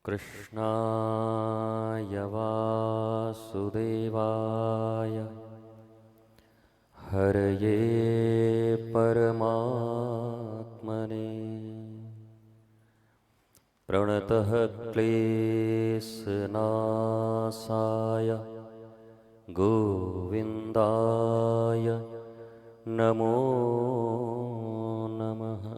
कृष्णाय वासुदेवाय हरये परमात्मने प्रणतः क्लेशनाशाय गोविन्दाय नमो नमः।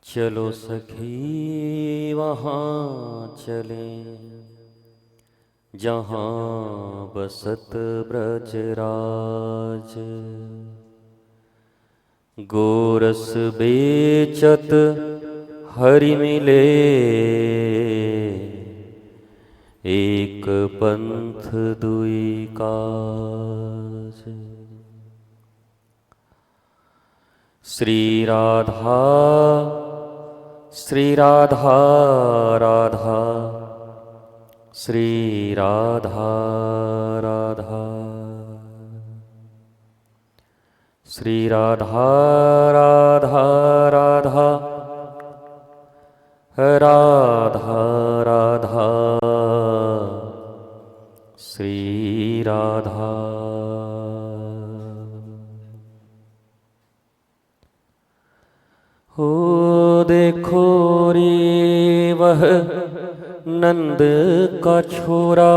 चलो सखी वहाँ चलें जहाँ बसत ब्रजराज, गोरस बेचत हरि मिले एक पंथ दुई काज। श्री राधा श्री राधा राधा श्री राधा राधा श्री राधा राधा राधा राधा राधा श्री राधा। हो देखो रे वह नंद का छोरा,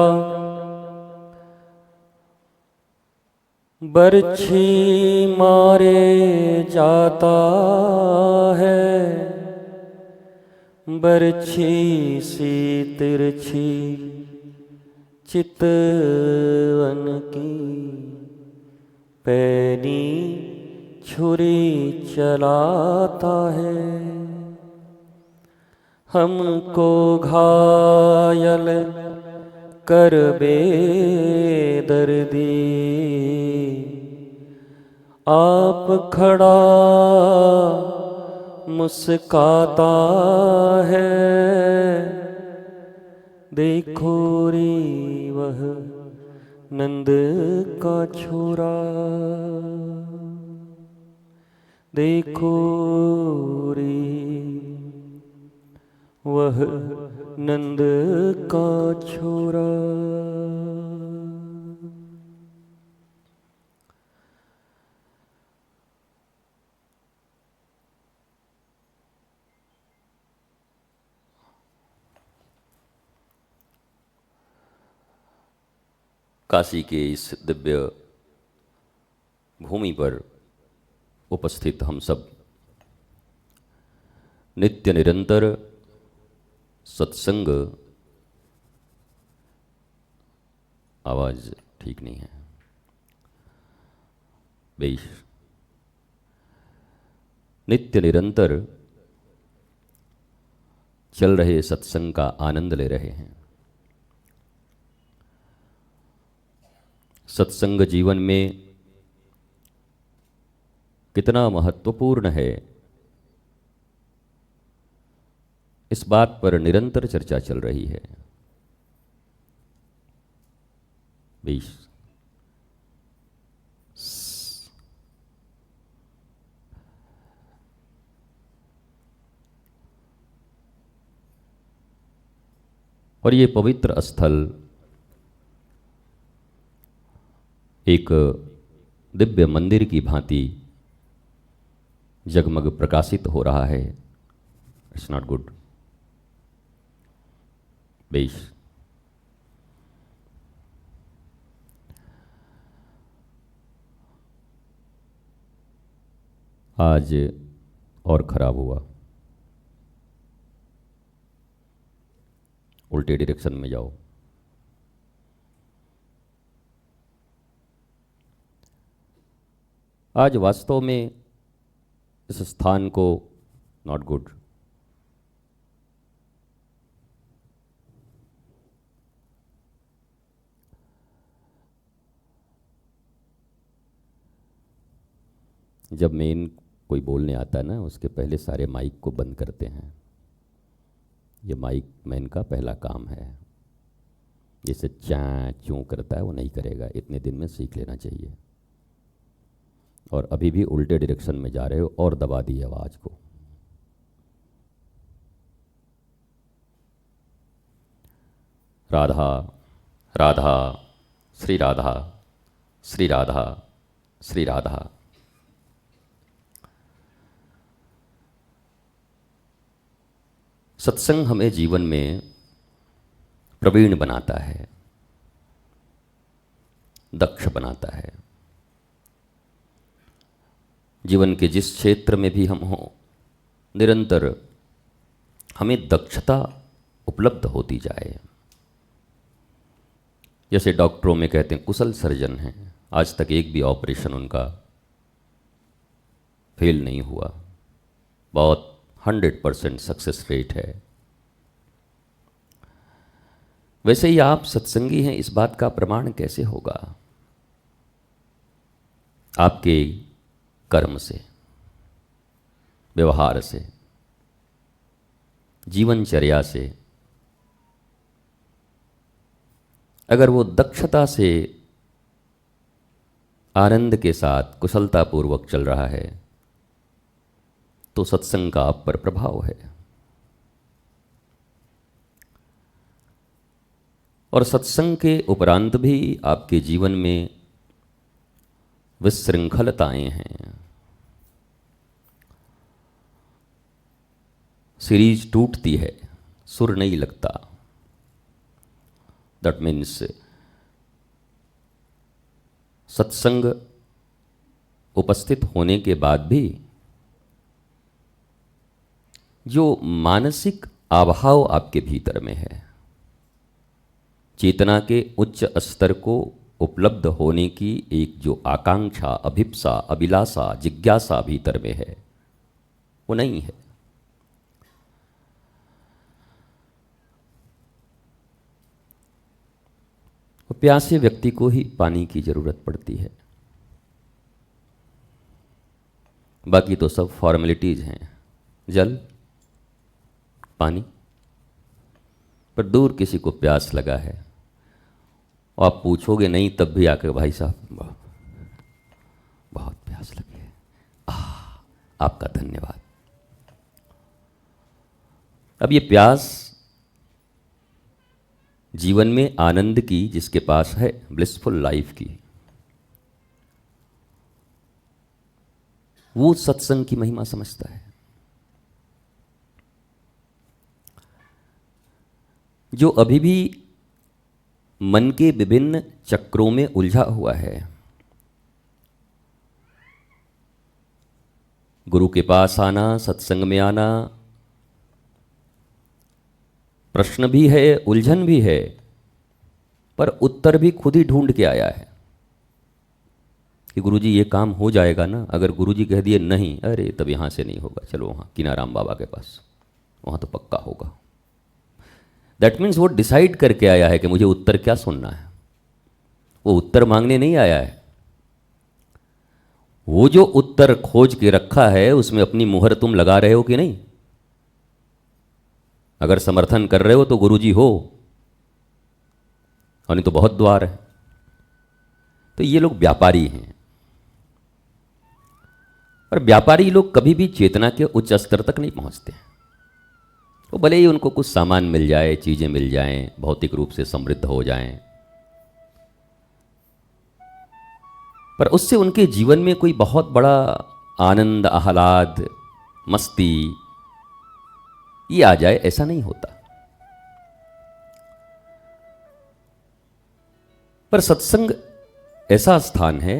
बरछी मारे जाता है। बरछी सी तिरछी चितवन की, पैनी छुरी चलाता है। हमको घायल कर बेदर्दी, आप खड़ा मुस्काता है। देखो रे वह नंद का छोरा, देखो रे वह नंद का छोरा। काशी के इस दिव्य भूमि पर उपस्थित हम सब नित्य निरंतर सत्संग, आवाज ठीक नहीं है बेश, नित्य निरंतर चल रहे सत्संग का आनंद ले रहे हैं। सत्संग जीवन में कितना महत्वपूर्ण है, इस बात पर निरंतर चर्चा चल रही है। 20 और ये पवित्र स्थल एक दिव्य मंदिर की भांति जगमग प्रकाशित हो रहा है। इट्स नॉट गुड बेश। आज और खराब हुआ, उल्टे डायरेक्शन में जाओ। आज वास्तव में इस स्थान को नॉट गुड। जब मेन कोई बोलने आता है ना, उसके पहले सारे माइक को बंद करते हैं। ये माइक मैन का पहला काम है। जैसे चा चूं करता है वो नहीं करेगा, इतने दिन में सीख लेना चाहिए। और अभी भी उल्टे डायरेक्शन में जा रहे हो और दबा दी आवाज़ को। राधा राधा श्री राधा श्री राधा श्री राधा। सत्संग हमें जीवन में प्रवीण बनाता है, दक्ष बनाता है। जीवन के जिस क्षेत्र में भी हम हों, निरंतर हमें दक्षता उपलब्ध होती जाए। जैसे डॉक्टरों में कहते हैं कुशल सर्जन हैं, आज तक एक भी ऑपरेशन उनका फेल नहीं हुआ, बहुत 100% सक्सेस रेट है। वैसे ही आप सत्संगी हैं इस बात का प्रमाण कैसे होगा? आपके कर्म से, व्यवहार से, जीवनचर्या से। अगर वो दक्षता से, आनंद के साथ, कुशलतापूर्वक चल रहा है तो सत्संग का आप पर प्रभाव है। और सत्संग के उपरांत भी आपके जीवन में विशृंखलताएं हैं। सीरीज टूटती है, सुर नहीं लगता। दैट मीन्स सत्संग उपस्थित होने के बाद भी जो मानसिक अभाव आपके भीतर में है, चेतना के उच्च स्तर को उपलब्ध होने की एक जो आकांक्षा, अभिप्सा, अभिलाषा, जिज्ञासा भीतर में है, वो नहीं है। वो प्यासे व्यक्ति को ही पानी की जरूरत पड़ती है, बाकी तो सब फॉर्मेलिटीज हैं, जल, पानी। पर दूर किसी को प्यास लगा है और आप पूछोगे नहीं, तब भी आकर भाई साहब बहुत प्यास लगी है, आपका धन्यवाद। अब ये प्यास जीवन में आनंद की, जिसके पास है ब्लिसफुल लाइफ की, वो सत्संग की महिमा समझता है। जो अभी भी मन के विभिन्न चक्रों में उलझा हुआ है, गुरु के पास आना, सत्संग में आना, प्रश्न भी है, उलझन भी है, पर उत्तर भी खुद ही ढूंढ के आया है कि गुरुजी ये काम हो जाएगा ना। अगर गुरुजी कह दिए नहीं, अरे तब यहां से नहीं होगा, चलो वहां कीनाराम बाबा के पास, वहां तो पक्का होगा। दैट मीन्स वो डिसाइड करके आया है कि मुझे उत्तर क्या सुनना है। वो उत्तर मांगने नहीं आया है, वो जो उत्तर खोज के रखा है उसमें अपनी मुहर तुम लगा रहे हो कि नहीं। अगर समर्थन कर रहे हो तो गुरुजी हो, और नहीं तो बहुत द्वार है। तो ये लोग व्यापारी हैं, और व्यापारी लोग कभी भी चेतना के उच्च स्तर तक नहीं पहुंचते। वो भले ही उनको कुछ सामान मिल जाए, चीजें मिल जाएं, भौतिक रूप से समृद्ध हो जाएं, पर उससे उनके जीवन में कोई बहुत बड़ा आनंद, आह्लाद, मस्ती ये आ जाए, ऐसा नहीं होता। पर सत्संग ऐसा स्थान है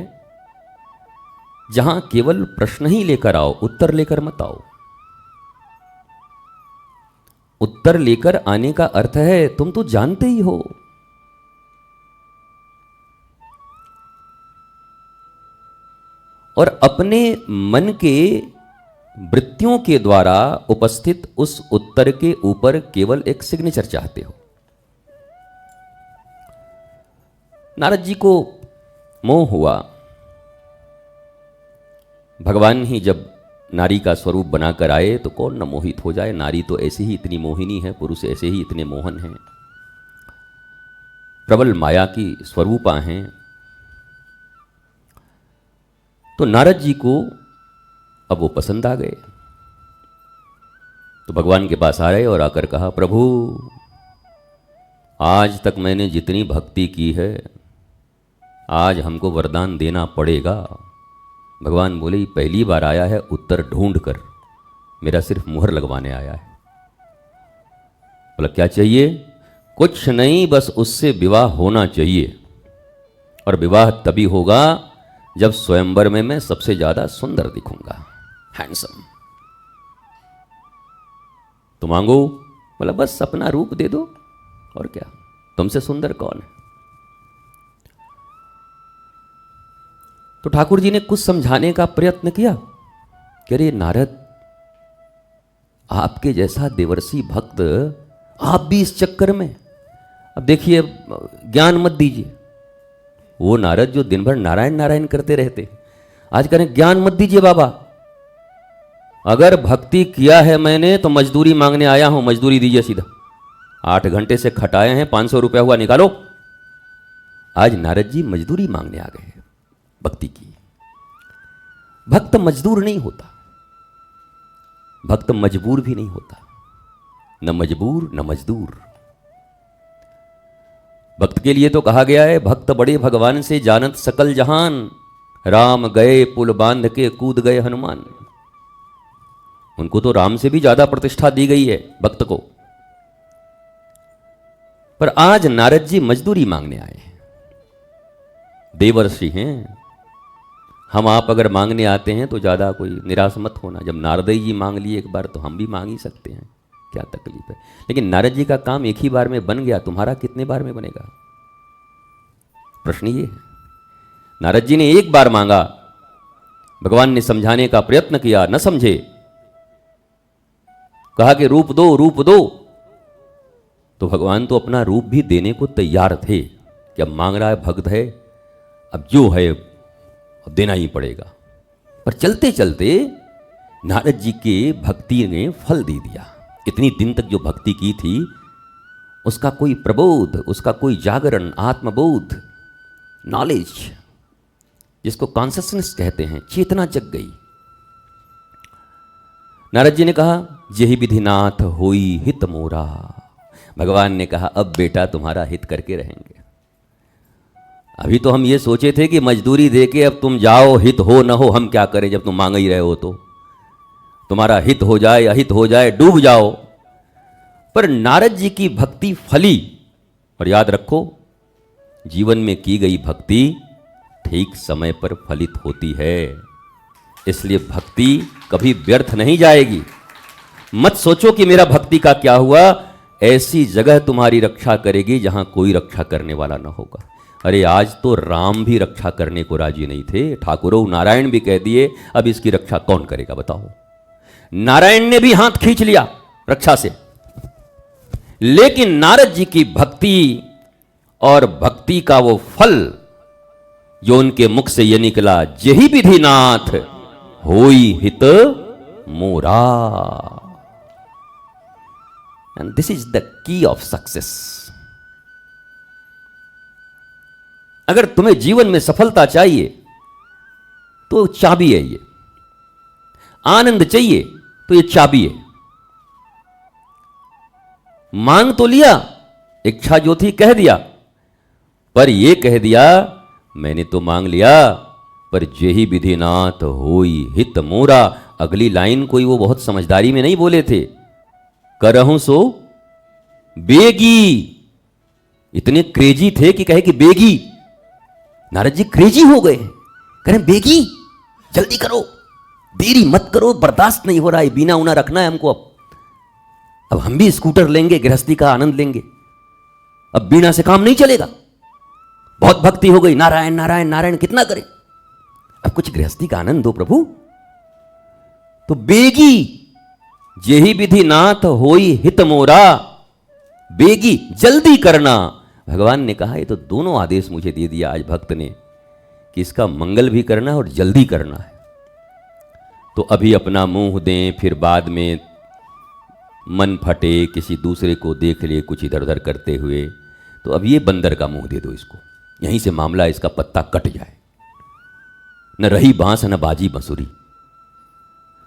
जहां केवल प्रश्न ही लेकर आओ, उत्तर लेकर मत आओ। उत्तर लेकर आने का अर्थ है तुम तो जानते ही हो। और अपने मन के वृत्तियों के द्वारा उपस्थित उस उत्तर के ऊपर केवल एक सिग्नेचर चाहते हो। नारद जी को मोह हुआ, भगवान ही जब नारी का स्वरूप बनाकर आए तो कौन न मोहित हो जाए। नारी तो ऐसे ही इतनी मोहिनी है, पुरुष ऐसे ही इतने मोहन हैं, प्रबल माया की स्वरूपा हैं। तो नारद जी को अब वो पसंद आ गए, तो भगवान के पास आ रहे और आकर कहा, प्रभु आज तक मैंने जितनी भक्ति की है, आज हमको वरदान देना पड़ेगा। भगवान बोले पहली बार आया है उत्तर ढूंढ कर, मेरा सिर्फ मुहर लगवाने आया है। बोला क्या चाहिए? कुछ नहीं, बस उससे विवाह होना चाहिए, और विवाह तभी होगा जब स्वयंवर में मैं सबसे ज्यादा सुंदर दिखूंगा, हैंडसम। तो मांगो। बोला बस अपना रूप दे दो, और क्या, तुमसे सुंदर कौन है? तो ठाकुर जी ने कुछ समझाने का प्रयत्न किया कि अरे नारद, आपके जैसा देवर्षि भक्त, आप भी इस चक्कर में। अब देखिए, ज्ञान मत दीजिए। वो नारद जो दिन भर नारायण नारायण करते रहते, आज कहें ज्ञान मत दीजिए बाबा। अगर भक्ति किया है मैंने तो मजदूरी मांगने आया हूं, मजदूरी दीजिए सीधा। 8 घंटे से खटाए हैं, 500 रुपया हुआ, निकालो। आज नारद जी मजदूरी मांगने आ गए भक्ति की। भक्त मजदूर नहीं होता, भक्त मजबूर भी नहीं होता, न मजबूर न मजदूर। भक्त के लिए तो कहा गया है, भक्त बड़े भगवान से जानत सकल जहान, राम गए पुल बांध के कूद गए हनुमान। उनको तो राम से भी ज्यादा प्रतिष्ठा दी गई है भक्त को। पर आज नारद जी मजदूरी मांगने आए हैं। देवर्षि हैं हम, आप अगर मांगने आते हैं तो ज्यादा कोई निराश मत होना। जब नारद जी मांग लिए एक बार तो हम भी मांग ही सकते हैं, क्या तकलीफ है। लेकिन नारद जी का काम एक ही बार में बन गया, तुम्हारा कितने बार में बनेगा? प्रश्न ये है। नारद जी ने एक बार मांगा, भगवान ने समझाने का प्रयत्न किया, न समझे, कहा कि रूप दो रूप दो। तो भगवान तो अपना रूप भी देने को तैयार थे कि अब मांग रहा है, भक्त है, अब जो है अब देना ही पड़ेगा। पर चलते चलते नारद जी के भक्ति ने फल दे दिया। इतनी दिन तक जो भक्ति की थी उसका कोई प्रबोध, उसका कोई जागरण, आत्मबोध, नॉलेज, जिसको कॉन्शसनेस कहते हैं, चेतना जग गई। नारद जी ने कहा यही विधिनाथ होई हित मोरा। भगवान ने कहा अब बेटा तुम्हारा हित करके रहेंगे। अभी तो हम ये सोचे थे कि मजदूरी देके अब तुम जाओ, हित हो न हो हम क्या करें, जब तुम मांग ही रहे हो तो तुम्हारा हित हो जाए अहित हो जाए डूब जाओ। पर नारद जी की भक्ति फली। और याद रखो, जीवन में की गई भक्ति ठीक समय पर फलित होती है। इसलिए भक्ति कभी व्यर्थ नहीं जाएगी। मत सोचो कि मेरा भक्ति का क्या हुआ, ऐसी जगह तुम्हारी रक्षा करेगी जहां कोई रक्षा करने वाला ना होगा। अरे आज तो राम भी रक्षा करने को राजी नहीं थे, ठाकुरों नारायण भी कह दिए, अब इसकी रक्षा कौन करेगा बताओ। नारायण ने भी हाथ खींच लिया रक्षा से। लेकिन नारद जी की भक्ति और भक्ति का वो फल जो उनके मुख से ये निकला, यही विधिनाथ होई हित मोरा। And this is the key of success. अगर तुम्हें जीवन में सफलता चाहिए तो चाबी है ये। आनंद चाहिए तो ये चाबी है। मांग तो लिया, इच्छा जो थी कह दिया, पर ये कह दिया मैंने तो मांग लिया, पर जेहि विधिनाथ होई हित मोरा। अगली लाइन कोई वो बहुत समझदारी में नहीं बोले थे, करहूं सो बेगी। इतने क्रेजी थे कि कहे कि बेगी। नारद जी क्रेजी हो गए, कह रहे बेगी, जल्दी करो, देरी मत करो, बर्दाश्त नहीं हो रहा है, बीना उना रखना है हमको। अब हम भी स्कूटर लेंगे, गृहस्थी का आनंद लेंगे, अब बीना से काम नहीं चलेगा। बहुत भक्ति हो गई, नारायण नारायण नारायण कितना करें, अब कुछ गृहस्थी का आनंद दो प्रभु। तो बेगी जेहि विधिनाथ होई हित मोरा, बेगी जल्दी करना। भगवान ने कहा ये तो दोनों आदेश मुझे दे दिया आज भक्त ने कि इसका मंगल भी करना है और जल्दी करना है। तो अभी अपना मुंह दें, फिर बाद में मन फटे, किसी दूसरे को देख ले कुछ इधर उधर करते हुए, तो अब ये बंदर का मुंह दे दो इसको, यहीं से मामला इसका पत्ता कट जाए, न रही बांस न बाजी बंसुरी।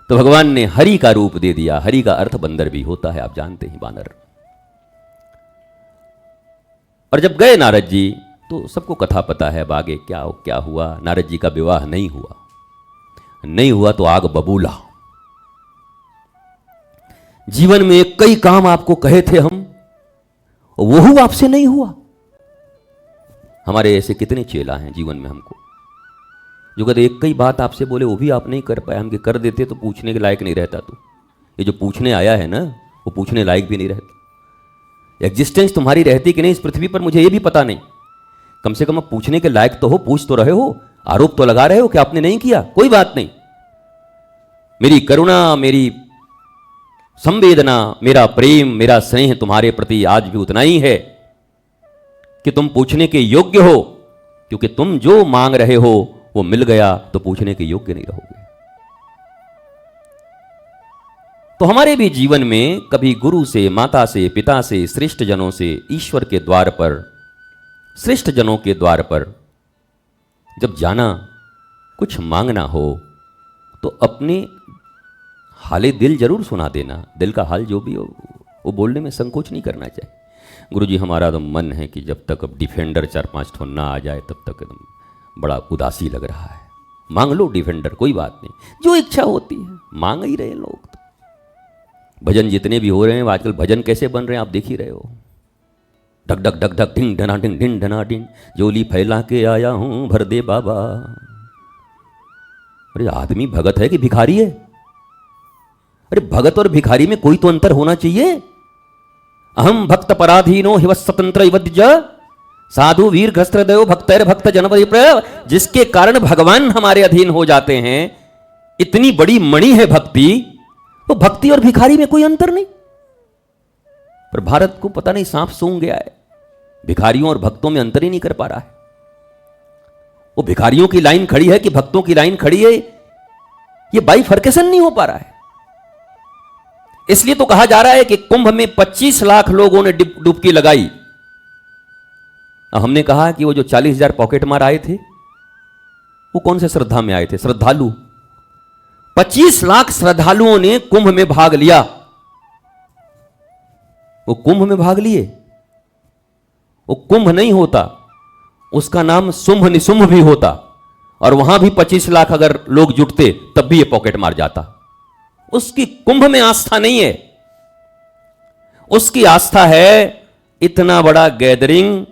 तो भगवान ने हरि का रूप दे दिया। हरि का अर्थ बंदर भी होता है, आप जानते हैं, बानर। और जब गए नारद जी तो सबको कथा पता है, अब आगे क्या क्या हुआ। नारद जी का विवाह नहीं हुआ, नहीं हुआ तो आग बबूला। जीवन में कई काम आपको कहे थे हम, वो हुआ आपसे नहीं हुआ। हमारे ऐसे कितने चेला हैं जीवन में हमको, जो कहते एक कई बात आपसे बोले वो भी आप नहीं कर पाए, हम कर देते तो पूछने के लायक नहीं रहता। तू ये जो पूछने आया है ना, वो पूछने लायक भी नहीं रहता। एग्जिस्टेंस तुम्हारी रहती कि नहीं इस पृथ्वी पर मुझे ये भी पता नहीं। कम से कम अब पूछने के लायक तो हो, पूछ तो रहे हो, आरोप तो लगा रहे हो कि आपने नहीं किया। कोई बात नहीं, मेरी करुणा, मेरी संवेदना, मेरा प्रेम, मेरा स्नेह तुम्हारे प्रति आज भी उतना ही है कि तुम पूछने के योग्य हो, क्योंकि तुम जो मांग रहे हो वो मिल गया तो पूछने के योग्य नहीं रहोगे। तो हमारे भी जीवन में कभी गुरु से, माता से, पिता से, श्रेष्ठ जनों से, ईश्वर के द्वार पर, श्रेष्ठ जनों के द्वार पर जब जाना, कुछ मांगना हो तो अपने हाले दिल जरूर सुना देना। दिल का हाल जो भी हो वो बोलने में संकोच नहीं करना चाहिए। गुरुजी हमारा तो मन है कि जब तक अब डिफेंडर 4-5 ठो ना आ जाए तब तक एकदम बड़ा उदासी लग रहा है। मांग लो डिफेंडर, कोई बात नहीं, जो इच्छा होती है मांग ही रहे लोग। तो भजन जितने भी हो रहे हैं आजकल, भजन कैसे बन रहे हैं आप देख ही रहे हो। ढक ढक ढक ढक ढिंग ढना ढिंग ढिंग ढना ढिंग, जोली फैला के आया हूं भर दे बाबा। अरे आदमी भगत है कि भिखारी है? अरे भगत और भिखारी में कोई तो अंतर होना चाहिए। अहम भक्त पराधीनो हिव स्वतंत्र इवद्य साधु वीर घस्त्रदेव भक्तैर भक्त जनपद प्रय। जिसके कारण भगवान हमारे अधीन हो जाते हैं, इतनी बड़ी मणि है भक्ति। तो भक्ति और भिखारी में कोई अंतर नहीं। पर भारत को पता नहीं सांप सूंघ गया है, भिखारियों और भक्तों में अंतर ही नहीं कर पा रहा है। वो भिखारियों की लाइन खड़ी है कि भक्तों की लाइन खड़ी है, ये बाइफर्केशन नहीं हो पा रहा है। इसलिए तो कहा जा रहा है कि कुंभ में 25 लाख लोगों ने डुबकी लगाई। हमने कहा कि वो जो 40,000 पॉकेट मार आए थे वो कौन से श्रद्धा में आए थे? श्रद्धालु। 25 लाख श्रद्धालुओं ने कुंभ में भाग लिया। वो कुंभ में भाग लिए, वो कुंभ नहीं होता, उसका नाम शुंभ निशुंभ भी होता। और वहां भी 25 लाख अगर लोग जुटते तब भी ये पॉकेट मार जाता। उसकी कुंभ में आस्था नहीं है, उसकी आस्था है इतना बड़ा गैदरिंग,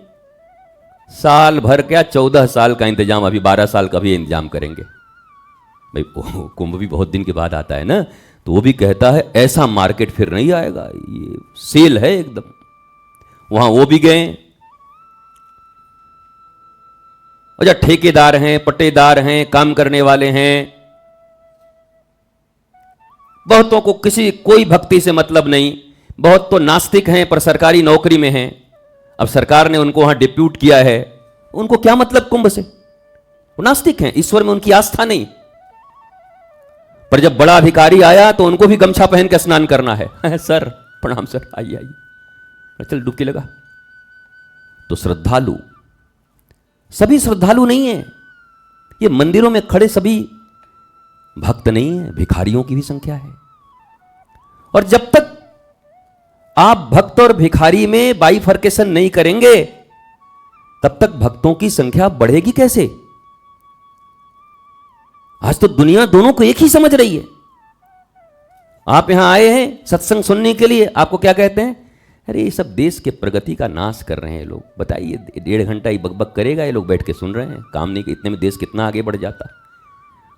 साल भर क्या 14 साल का इंतजाम, अभी 12 साल का भी इंतजाम करेंगे भाई। कुंभ भी बहुत दिन के बाद आता है ना, तो वो भी कहता है ऐसा मार्केट फिर नहीं आएगा, ये सेल है एकदम। वहां वो भी गए। और जब ठेकेदार हैं, पट्टेदार हैं, काम करने वाले हैं, बहुतों को कोई भक्ति से मतलब नहीं। बहुत तो नास्तिक हैं पर सरकारी नौकरी में हैं। अब सरकार ने उनको वहां डिप्यूट किया है, उनको क्या मतलब कुंभ से? वो नास्तिक हैं, ईश्वर में उनकी आस्था नहीं। पर जब बड़ा अधिकारी आया तो उनको भी गमछा पहन के स्नान करना है। सर प्रणाम सर, आइए आइए, चल डुबकी लगा। तो श्रद्धालु, सभी श्रद्धालु नहीं है। ये मंदिरों में खड़े सभी भक्त नहीं है, भिखारियों की भी संख्या है। और जब तक आप भक्त और भिखारी में बाइफर्केशन नहीं करेंगे तब तक भक्तों की संख्या बढ़ेगी कैसे? आज तो दुनिया दोनों को एक ही समझ रही है। आप यहां आए हैं सत्संग सुनने के लिए, आपको क्या कहते हैं? अरे ये सब देश के प्रगति का नाश कर रहे हैं लोग। बताइए, 1.5 घंटा ही बकबक करेगा, ये लोग बैठ के सुन रहे हैं, काम नहीं कि इतने में देश कितना आगे बढ़ जाता।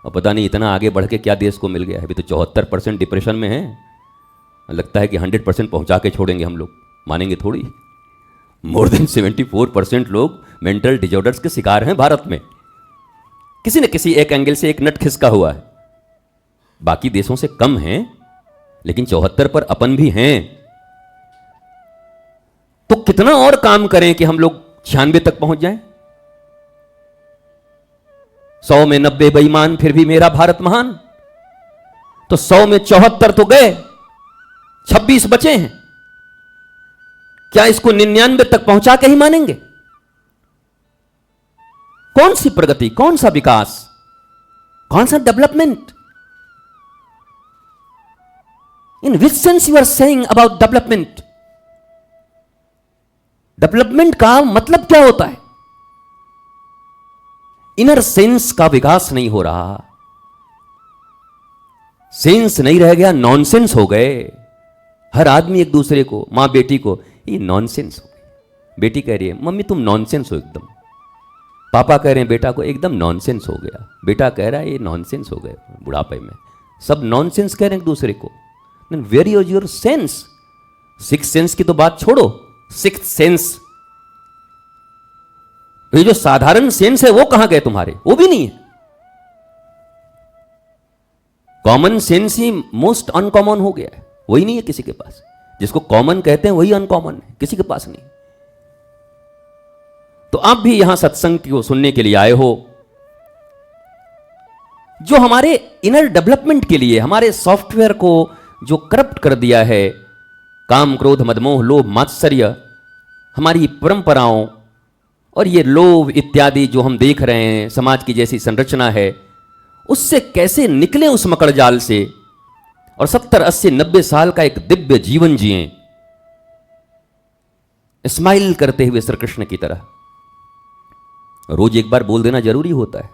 और पता नहीं इतना आगे बढ़ के क्या देश को मिल गया है। अभी तो 74% डिप्रेशन में है, लगता है कि 100% पहुंचा के छोड़ेंगे हम लोग, मानेंगे थोड़ी। मोर देन 74% लोग मेंटल डिसऑर्डर्स के शिकार हैं भारत में। किसी न किसी एक एंगल से एक नट खिसका हुआ है। बाकी देशों से कम हैं, लेकिन 74 पर अपन भी हैं। तो कितना और काम करें कि हम लोग 96 तक पहुंच जाएं? 100 में 90 बेईमान, फिर भी मेरा भारत महान। तो 100 में 74 तो गए, 26 बचे हैं। क्या इसको 99 तक पहुंचा के ही मानेंगे? कौन सी प्रगति, कौन सा विकास, कौन सा development? In which sense you are saying about development? Development का मतलब क्या होता है? इनर सेंस का विकास नहीं हो रहा, सेंस नहीं रह गया, नॉनसेंस हो गए। हर आदमी एक दूसरे को, मां बेटी को, ये नॉनसेंस हो गई। बेटी कह रही है मम्मी तुम नॉनसेंस हो एकदम, पापा कह रहे हैं बेटा को एकदम नॉनसेंस हो गया, बेटा कह रहा है ये नॉनसेंस हो गए बुढ़ापे में, सब नॉनसेंस कह रहे हैं एक दूसरे को। Where is your sense? Six sense की तो बात छोड़ो, सिक्स सेंस, ये जो साधारण सेंस है वो कहां गए तुम्हारे? वो भी नहीं है। कॉमन सेंस ही मोस्ट अनकॉमन हो गया है, वही नहीं है किसी के पास। जिसको कॉमन कहते हैं वही अनकॉमन है, किसी के पास नहीं। तो आप भी यहां सत्संग को सुनने के लिए आए हो, जो हमारे इनर डेवलपमेंट के लिए, हमारे सॉफ्टवेयर को जो करप्ट कर दिया है, काम क्रोध मदमोह लोभ मात्सर्य, हमारी परंपराओं और ये लोभ इत्यादि जो हम देख रहे हैं, समाज की जैसी संरचना है, उससे कैसे निकलें उस मकड़ जाल से और 70, 80, 90 साल का एक दिव्य जीवन जिएं, स्माइल करते हुए श्री कृष्ण की तरह। रोज एक बार बोल देना जरूरी होता है।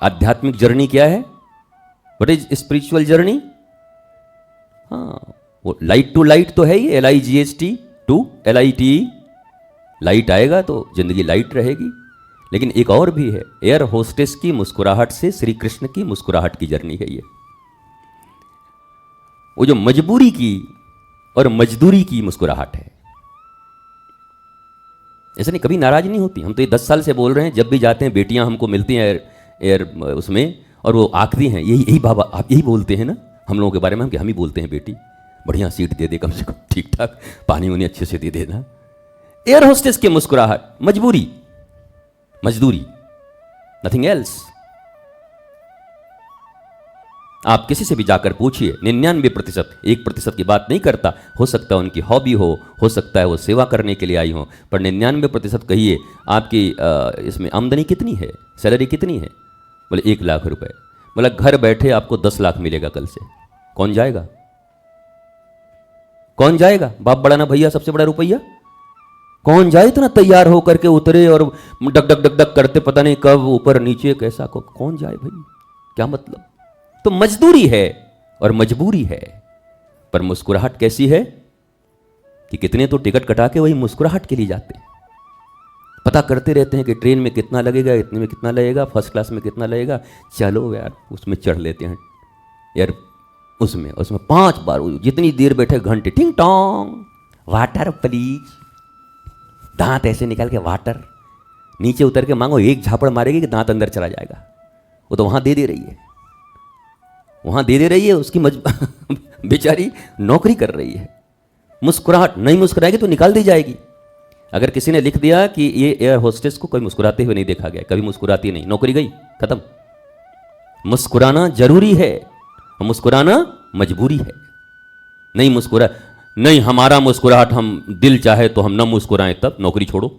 आध्यात्मिक जर्नी क्या है? What is spiritual journey? हाँ, वो लाइट टू लाइट तो है ही, LIGHT टू LITE, लाइट आएगा तो जिंदगी लाइट रहेगी। लेकिन एक और भी है, एयर होस्टेस की मुस्कुराहट से श्री कृष्ण की मुस्कुराहट की जर्नी है ये। वो जो मजबूरी की और मजदूरी की मुस्कुराहट है, ऐसे नहीं, कभी नाराज नहीं होती। हम तो ये 10 साल से बोल रहे हैं, जब भी जाते हैं बेटियां हमको मिलती हैं एयर उसमें, और वो आखती हैं यही बाबा आप यही बोलते हैं ना हम लोगों के बारे में, हम ही बोलते हैं बेटी बढ़िया सीट दे दे, कम से कम ठीक ठाक पानी उन्हें अच्छे से दे देना। एयर होस्टेस की मुस्कुराहट, मजबूरी, मजदूरी, नथिंग एल्स। आप किसी से भी जाकर पूछिए, 99%, 1% की बात नहीं करता, हो सकता है उनकी हॉबी हो सकता है वो सेवा करने के लिए आई हो, पर 99% कहिए आपकी इसमें आमदनी कितनी है, सैलरी कितनी है? बोले 1 लाख रुपए। बोला घर बैठे आपको 10 लाख मिलेगा कल से। कौन जाएगा? कौन जाएगा? बाप बड़ा ना भैया सबसे बड़ा रुपया। कौन जाए इतना तैयार होकर के उतरे और डक डक डक डक करते, पता नहीं कब ऊपर नीचे कैसा को, कौन जाए भाई? क्या मतलब? तो मजदूरी है और मजबूरी है। पर मुस्कुराहट कैसी है कि कितने तो टिकट कटा के वही मुस्कुराहट के लिए जाते हैं, पता करते रहते हैं कि ट्रेन में कितना लगेगा, इतने में कितना लगेगा, फर्स्ट क्लास में कितना लगेगा, चलो यार उसमें चढ़ लेते हैं यार। उसमें 5 बार जितनी देर बैठे, घंटे, टिंग टोंग, वाटर प्लीज, दांत ऐसे निकाल के वाटर, नीचे उतर के मांगो, एक झापड़ मारेगी कि दांत अंदर चला जाएगा। वो तो वहां दे दे रही है, वहां दे दे रही है, उसकी बेचारी नौकरी कर रही है। मुस्कुराहट नहीं मुस्कुराएगी तो निकाल दी जाएगी। अगर किसी ने लिख दिया कि ये एयर होस्टेस को कोई मुस्कुराते हुए नहीं देखा गया, कभी मुस्कुराती नहीं, नौकरी गई, खत्म। मुस्कुराना जरूरी है, मुस्कुराना मजबूरी है। नहीं मुस्कुरा, नहीं हमारा मुस्कुराहट, हम दिल चाहे तो हम न मुस्कुराएं, तब नौकरी छोड़ो,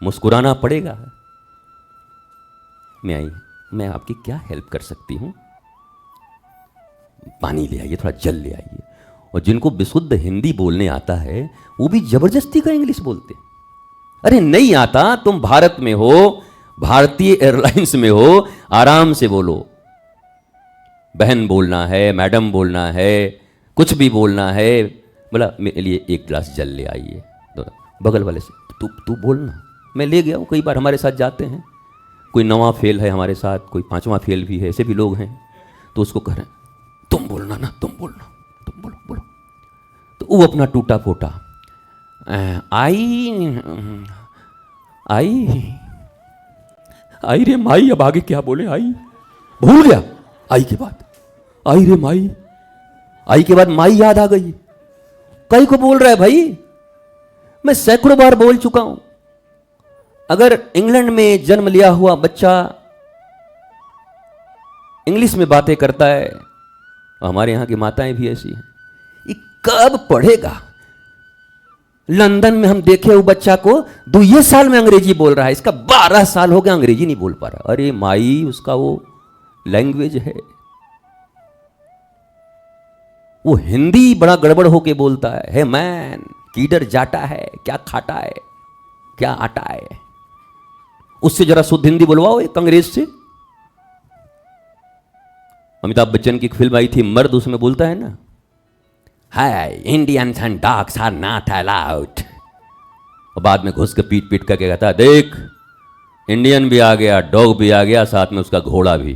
मुस्कुराना पड़ेगा। मैं आपकी क्या हेल्प कर सकती हूं? पानी ले आइए, थोड़ा जल ले आइए। और जिनको विशुद्ध हिंदी बोलने आता है वो भी जबरदस्ती का इंग्लिश बोलते। अरे नहीं आता, तुम भारत में हो, भारतीय एयरलाइंस में हो, आराम से बोलो। बहन बोलना है, मैडम बोलना है, कुछ भी बोलना है। बोला मेरे लिए 1 गिलास जल ले आइए। बगल वाले से तू बोलना, मैं ले गया हूँ। कई बार हमारे साथ जाते हैं, कोई 9वां फेल है हमारे साथ, कोई 5वां फेल भी है, ऐसे भी लोग हैं, तो उसको कह रहे हैं तुम बोलना ना, तुम बोलना, तुम बोलो। तो वो अपना टूटा फोटा आई रे माई, अब आगे क्या बोले? आई भूल गया, आई के बाद आई रे माई, आई के बाद माई याद आ गई। कई को बोल रहा है भाई, मैं सैकड़ों बार बोल चुका हूं। अगर इंग्लैंड में जन्म लिया हुआ बच्चा इंग्लिश में बातें करता है, हमारे यहां की माताएं भी ऐसी हैं, ये कब पढ़ेगा? लंदन में हम देखे वो बच्चा को 2 साल में अंग्रेजी बोल रहा है, इसका 12 साल हो गया अंग्रेजी नहीं बोल पा रहा। अरे माई, उसका वो लैंग्वेज है, वो हिंदी बड़ा गड़बड़ होके बोलता है मैन किधर जाता है, क्या खाता है, क्या आता है। उससे जरा शुद्ध हिंदी बुलवाओ एक अंग्रेज से। अमिताभ बच्चन की एक फिल्म आई थी मर्द, उसमें बोलता है ना, hi Indians and dogs are not allowed. और बाद में घुस के पीट पीट करके कहता है, देख इंडियन भी आ गया, डॉग भी आ गया, साथ में उसका घोड़ा भी।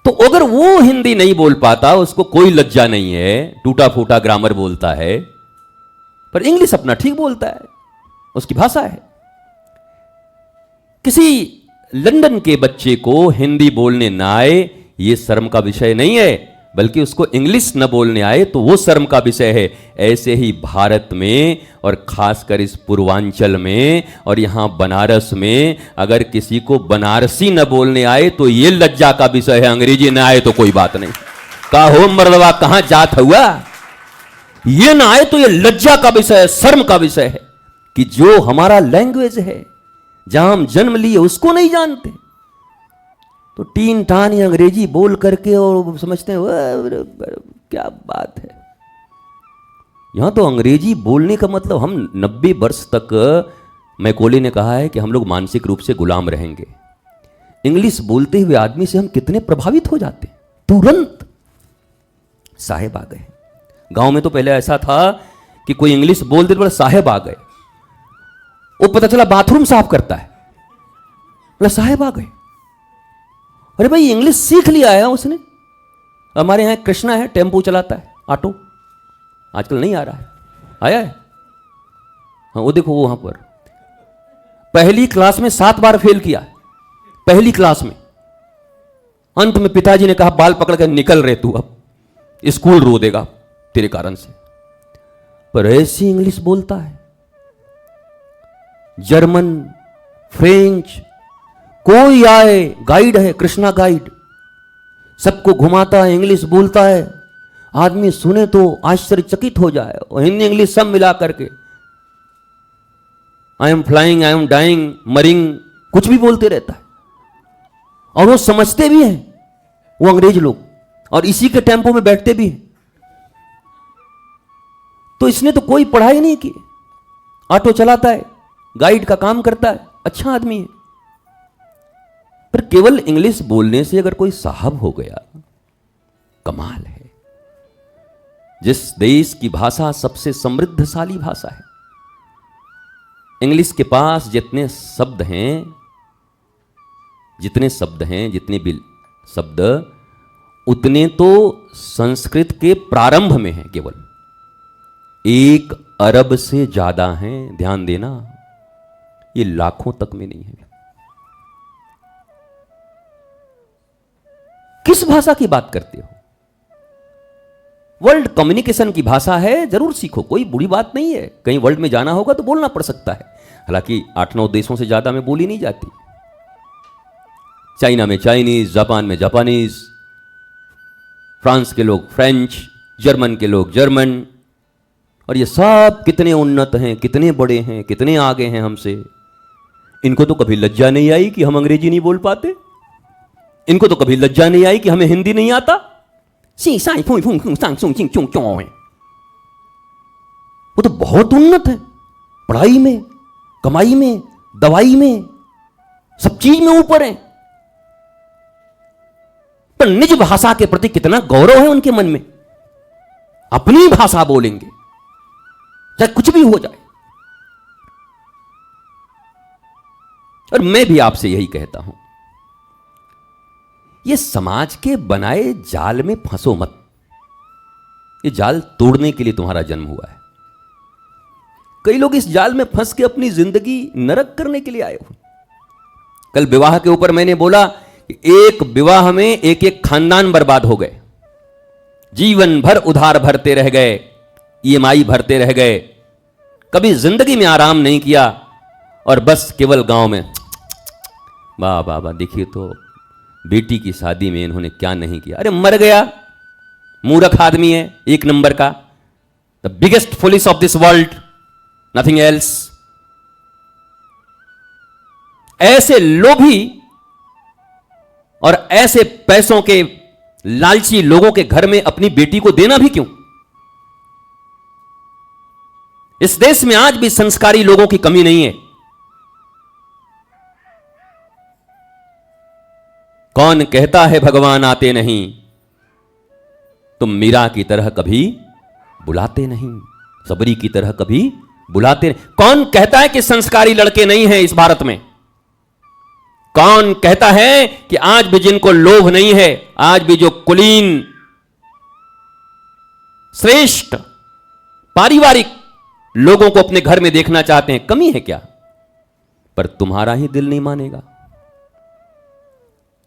तो अगर वो हिंदी नहीं बोल पाता, उसको कोई लज्जा नहीं है, टूटा फूटा ग्रामर बोलता है, पर इंग्लिश अपना ठीक बोलता है, उसकी भाषा है। किसी लंदन के बच्चे को हिंदी बोलने ना आए ये शर्म का विषय नहीं है, बल्कि उसको इंग्लिश न बोलने आए तो वो शर्म का विषय है। ऐसे ही भारत में और खासकर इस पूर्वांचल में और यहां बनारस में अगर किसी को बनारसी न बोलने आए तो ये लज्जा का विषय है। अंग्रेजी न आए तो कोई बात नहीं, का हो मर्दवा कहां जात हुआ, ये ना आए तो ये लज्जा का विषय है, शर्म का विषय है कि जो हमारा लैंग्वेज है, जहां हम जन्म लिए, उसको नहीं जानते। तो टीन टान ही अंग्रेजी बोल करके और समझते हैं क्या बात है। यहां तो अंग्रेजी बोलने का मतलब, हम 90 वर्ष तक, मैकॉले ने कहा है कि हम लोग मानसिक रूप से गुलाम रहेंगे। इंग्लिश बोलते हुए आदमी से हम कितने प्रभावित हो जाते हैं, तुरंत साहेब आ गए। गांव में तो पहले ऐसा था कि कोई इंग्लिश बोलते तो साहेब आ गए, वो पता चला बाथरूम साफ करता है, बोला साहेब आ गए। अरे भाई इंग्लिश सीख लिया है उसने। हमारे यहां कृष्णा है, टेम्पो चलाता है, ऑटो, आजकल नहीं आ रहा है, आया है, हाँ वो देखो वो वहां पर पहली क्लास में 7 बार फेल किया, पहली क्लास में। अंत में पिताजी ने कहा बाल पकड़ कर निकल रहे तू, अब स्कूल रो देगा तेरे कारण से। पर ऐसी इंग्लिश बोलता है, जर्मन, फ्रेंच, कोई आए, गाइड है, कृष्णा गाइड, सबको घुमाता है, इंग्लिश बोलता है। आदमी सुने तो आश्चर्यचकित हो जाए, और हिंदी इंग्लिश सब मिला करके I am flying, I am dying, मरिंग, कुछ भी बोलते रहता है। और वो समझते भी हैं वो अंग्रेज लोग, और इसी के टेम्पो में बैठते भी हैं। तो इसने तो कोई पढ़ाई नहीं की, ऑटो चलाता है, गाइड का काम करता है, अच्छा आदमी है। पर केवल इंग्लिश बोलने से अगर कोई साहब हो गया, कमाल है। जिस देश की भाषा सबसे समृद्धशाली भाषा है, इंग्लिश के पास जितने शब्द हैं, जितने भी शब्द, उतने तो संस्कृत के प्रारंभ में हैं, केवल 1 अरब से ज्यादा हैं। ध्यान देना, ये लाखों तक में नहीं है। किस भाषा की बात करते हो? वर्ल्ड कम्युनिकेशन की भाषा है, जरूर सीखो, कोई बुरी बात नहीं है। कहीं वर्ल्ड में जाना होगा तो बोलना पड़ सकता है, हालांकि 8-9 देशों से ज्यादा में बोली नहीं जाती। चाइना में चाइनीज, जापान में जापानीज, फ्रांस के लोग फ्रेंच, जर्मन के लोग जर्मन, और ये सब कितने उन्नत हैं, कितने बड़े हैं, कितने आगे हैं हमसे। इनको तो कभी लज्जा नहीं आई कि हम अंग्रेजी नहीं बोल पाते, इनको तो कभी लज्जा नहीं आई कि हमें हिंदी नहीं आता। वो तो बहुत उन्नत है, पढ़ाई में, कमाई में, दवाई में, सब चीज में ऊपर है। पर निज भाषा के प्रति कितना गौरव है उनके मन में, अपनी भाषा बोलेंगे चाहे कुछ भी हो जाए। और मैं भी आपसे यही कहता हूं, ये समाज के बनाए जाल में फंसो मत। ये जाल तोड़ने के लिए तुम्हारा जन्म हुआ है। कई लोग इस जाल में फंस के अपनी जिंदगी नरक करने के लिए आए हो। कल विवाह के ऊपर मैंने बोला कि एक विवाह में एक एक खानदान बर्बाद हो गए, जीवन भर उधार भरते रह गए, EMI भरते रह गए, कभी जिंदगी में आराम नहीं किया, और बस केवल गांव में वाह वाह वाह, देखिए तो बेटी की शादी में इन्होंने क्या नहीं किया। अरे मर गया, मूर्ख आदमी है, 1 नंबर का, the biggest foolish of this world, nothing else. ऐसे लोभी और ऐसे पैसों के लालची लोगों के घर में अपनी बेटी को देना भी क्यों? इस देश में आज भी संस्कारी लोगों की कमी नहीं है। कौन कहता है भगवान आते नहीं, तुम मीरा की तरह कभी बुलाते नहीं, सबरी की तरह कभी बुलाते नहीं। कौन कहता है कि संस्कारी लड़के नहीं हैं इस भारत में? कौन कहता है कि आज भी जिनको लोभ नहीं है, आज भी जो कुलीन श्रेष्ठ पारिवारिक लोगों को अपने घर में देखना चाहते हैं, कमी है क्या? पर तुम्हारा ही दिल नहीं मानेगा।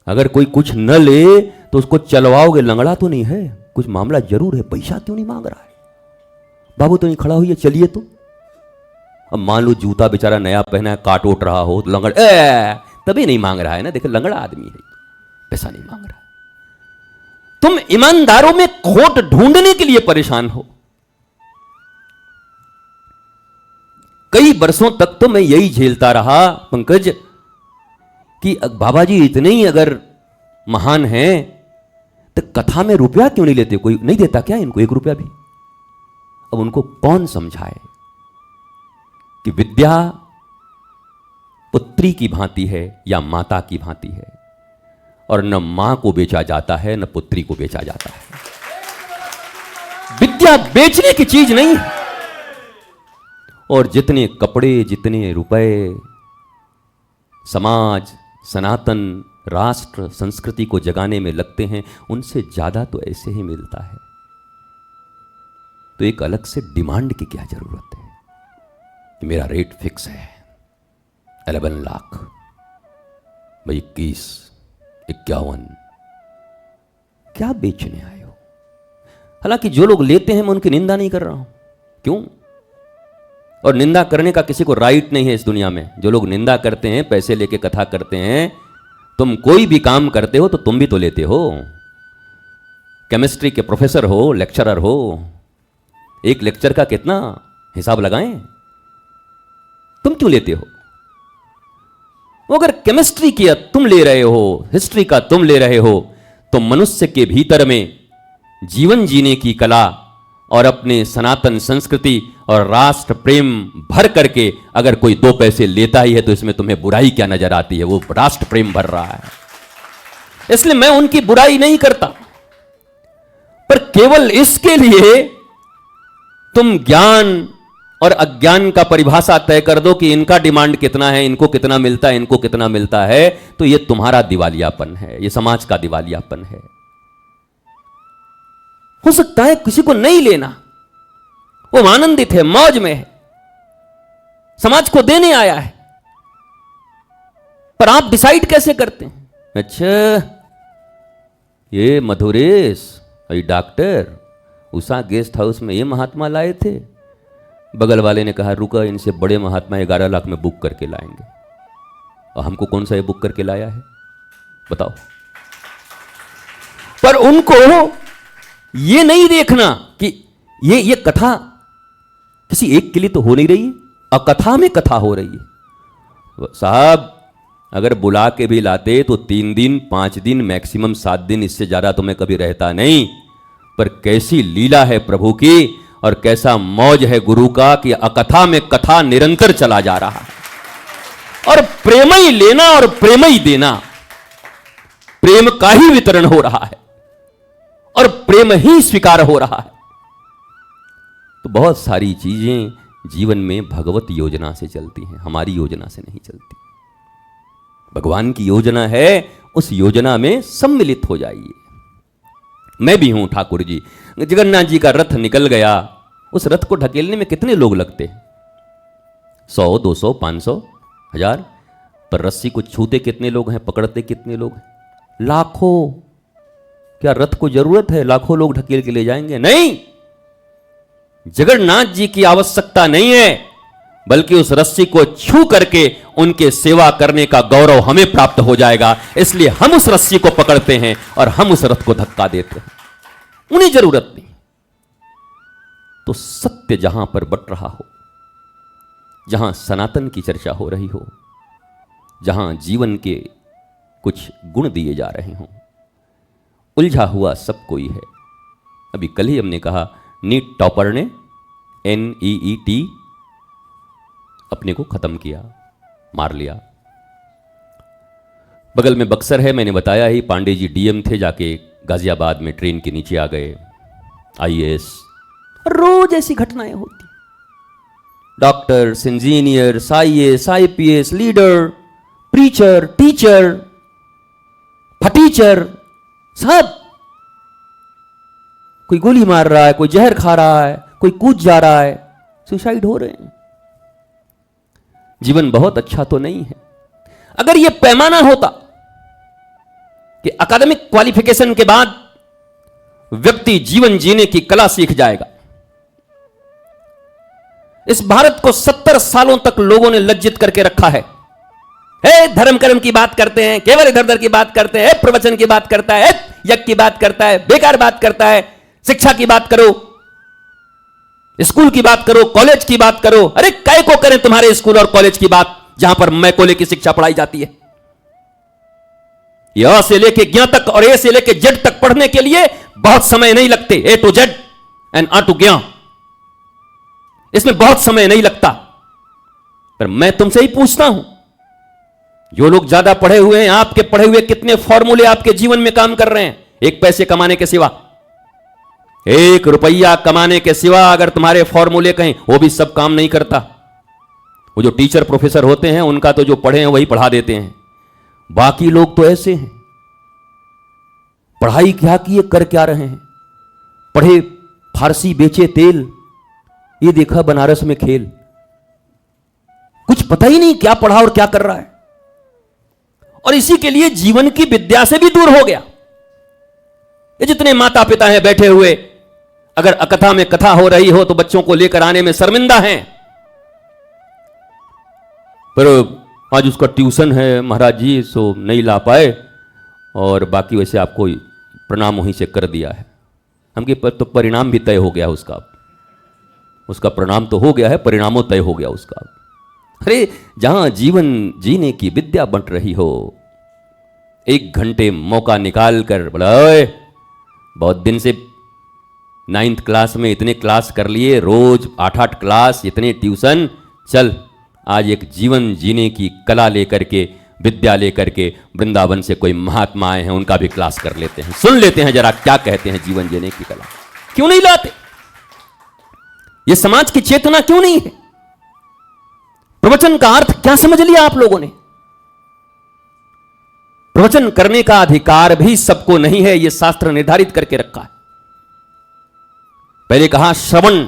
अगर कोई कुछ न ले तो उसको चलवाओगे, लंगड़ा तो नहीं है, कुछ मामला जरूर है, पैसा क्यों नहीं मांग रहा है? बाबू तो नहीं खड़ा हुई है, चलिए तो। अब मान लो जूता बेचारा नया पहना है, काट उठ रहा हो, लंगड़ तभी नहीं मांग रहा है ना। देखो लंगड़ा आदमी है, पैसा नहीं मांग रहा। तुम ईमानदारों में खोट ढूंढने के लिए परेशान हो। कई वर्षों तक तो मैं यही झेलता रहा पंकज कि बाबा जी इतने ही अगर महान हैं तो कथा में रुपया क्यों नहीं लेते? कोई नहीं देता क्या इनको 1 रुपया भी? अब उनको कौन समझाए कि विद्या पुत्री की भांति है या माता की भांति है, और न मां को बेचा जाता है न पुत्री को बेचा जाता है। विद्या बेचने की चीज नहीं है। और जितने कपड़े, जितने रुपए समाज, सनातन राष्ट्र, संस्कृति को जगाने में लगते हैं, उनसे ज्यादा तो ऐसे ही मिलता है। तो एक अलग से डिमांड की क्या जरूरत है कि मेरा रेट फिक्स है 11 लाख, भाई 21, 51, क्या बेचने आए हो? हालांकि जो लोग लेते हैं मैं उनकी निंदा नहीं कर रहा हूं, क्यों? और निंदा करने का किसी को राइट नहीं है इस दुनिया में। जो लोग निंदा करते हैं, पैसे लेके कथा करते हैं, तुम कोई भी काम करते हो तो तुम भी तो लेते हो। केमिस्ट्री के प्रोफेसर हो, लेक्चरर हो, एक लेक्चर का कितना हिसाब लगाएं? तुम क्यों लेते हो? वो अगर केमिस्ट्री की तुम ले रहे हो, हिस्ट्री का तुम ले रहे हो, तो मनुष्य के भीतर में जीवन जीने की कला और अपने सनातन संस्कृति और राष्ट्र प्रेम भर करके अगर कोई 2 पैसे लेता ही है तो इसमें तुम्हें बुराई क्या नजर आती है? वो राष्ट्र प्रेम भर रहा है। इसलिए मैं उनकी बुराई नहीं करता, पर केवल इसके लिए तुम ज्ञान और अज्ञान का परिभाषा तय कर दो कि इनका डिमांड कितना है, इनको कितना मिलता है, इनको कितना मिलता है, तो यह तुम्हारा दिवालियापन है, यह समाज का दिवालियापन है। हो सकता है किसी को नहीं लेना, वो आनंदित है, मौज में है, समाज को देने आया है, पर आप डिसाइड कैसे करते हैं? अच्छा, ये Madhuresh doctor Usha guest house में ये महात्मा लाए थे, बगल वाले ने कहा रुका, इनसे बड़े महात्मा 11 लाख में बुक करके लाएंगे, और हमको कौन सा ये बुक करके लाया है बताओ? पर उनको ये नहीं देखना कि ये कथा किसी एक के लिए तो हो नहीं रही है, अकथा में कथा हो रही है। साहब अगर बुला के भी लाते तो 3 दिन 5 दिन मैक्सिमम 7 दिन, इससे ज्यादा तो मैं कभी रहता नहीं। पर कैसी लीला है प्रभु की और कैसा मौज है गुरु का कि अकथा में कथा निरंतर चला जा रहा है, और प्रेम ही लेना और प्रेम ही देना, प्रेम का ही वितरण हो रहा है और प्रेम ही स्वीकार हो रहा है। तो बहुत सारी चीजें जीवन में भगवत योजना से चलती हैं, हमारी योजना से नहीं चलती। भगवान की योजना है, उस योजना में सम्मिलित हो जाइए। मैं भी हूं ठाकुर जी, जगन्नाथ जी का रथ निकल गया, उस रथ को ढकेलने में कितने लोग लगते हैं? 100, 200, 500, 1000, पर रस्सी को छूते कितने लोग हैं, पकड़ते कितने लोग हैं? लाखों। क्या रथ को जरूरत है लाखों लोग ढकेल के ले जाएंगे? नहीं, जगन्नाथ जी की आवश्यकता नहीं है, बल्कि उस रस्सी को छू करके उनके सेवा करने का गौरव हमें प्राप्त हो जाएगा। इसलिए हम उस रस्सी को पकड़ते हैं और हम उस रथ को धक्का देते हैं, उन्हें जरूरत नहीं। तो सत्य जहां पर बट रहा हो, जहां सनातन की चर्चा हो रही हो, जहां जीवन के कुछ गुण दिए जा रहे हों, उलझा हुआ सब कोई है। अभी कल ही हमने कहा नीट टॉपर ने NEET अपने को खत्म किया, मार लिया। बगल में बक्सर है, मैंने बताया ही, पांडे जी डीएम थे, जाके गाजियाबाद में ट्रेन के नीचे आ गए, आईएएस। रोज ऐसी घटनाएं होती, doctors, engineers, IAS, IPS, leader, preacher, teacher, फटीचर, सब। कोई गोली मार रहा है, कोई जहर खा रहा है, कोई कूद जा रहा है, सुसाइड हो रहे हैं। जीवन बहुत अच्छा तो नहीं है। अगर यह पैमाना होता कि अकादमिक क्वालिफिकेशन के बाद व्यक्ति जीवन जीने की कला सीख जाएगा। इस भारत को 70 सालों तक लोगों ने लज्जित करके रखा है। धर्म कर्म की बात करते हैं, केवल इधर उधर की बात करते हैं, प्रवचन की बात करता है, यज्ञ की बात करता है, बेकार बात करता है, शिक्षा की बात करो, स्कूल की बात करो, कॉलेज की बात करो। अरे काय को करें तुम्हारे स्कूल और कॉलेज की बात, जहां पर मैकोले की शिक्षा पढ़ाई जाती है। अ से लेके ज्ञ तक और ए से लेके जेड तक पढ़ने के लिए बहुत समय नहीं लगते। ए टू जेड एंड आ टू ज्ञ, इसमें बहुत समय नहीं लगता। पर मैं तुमसे ही पूछता हूं, जो लोग ज्यादा पढ़े हुए हैं, आपके पढ़े हुए कितने फॉर्मूले आपके जीवन में काम कर रहे हैं? एक पैसे कमाने के सिवा, 1 रुपया कमाने के सिवा अगर तुम्हारे फॉर्मूले कहें, वो भी सब काम नहीं करता। वो जो टीचर प्रोफेसर होते हैं, उनका तो जो पढ़े हैं वही पढ़ा देते हैं। बाकी लोग तो ऐसे हैं, पढ़ाई क्या किए, कर क्या रहे हैं? पढ़े फारसी, बेचे तेल, ये देखा बनारस में खेल। कुछ पता ही नहीं क्या पढ़ा और क्या कर रहा है। और इसी के लिए जीवन की विद्या से भी दूर हो गया। ये जितने माता पिता हैं बैठे हुए, अगर अकथा में कथा हो रही हो तो बच्चों को लेकर आने में शर्मिंदा हैं। पर आज उसका ट्यूशन है महाराज जी, सो नहीं ला पाए, और बाकी वैसे आपको प्रणाम वहीं से कर दिया है। हमके तो परिणाम भी तय हो गया उसका प्रणाम तो हो गया है, परिणामों तय हो गया उसका। अरे जहां जीवन जीने की विद्या बंट रही हो, 1 घंटे मौका निकाल कर बोला, बहुत दिन से 9th क्लास में इतने क्लास कर लिए, रोज 8-8 क्लास, इतने ट्यूशन, चल आज एक जीवन जीने की कला लेकर के, विद्या लेकर के वृंदावन से कोई महात्मा आए हैं, उनका भी क्लास कर लेते हैं, सुन लेते हैं जरा क्या कहते हैं जीवन जीने की कला। क्यों नहीं लाते? ये समाज की चेतना क्यों नहीं है? प्रवचन का अर्थ क्या समझ लिया आप लोगों ने? प्रवचन करने का अधिकार भी सबको नहीं है, यह शास्त्र निर्धारित करके रखा है। पहले कहा श्रवण,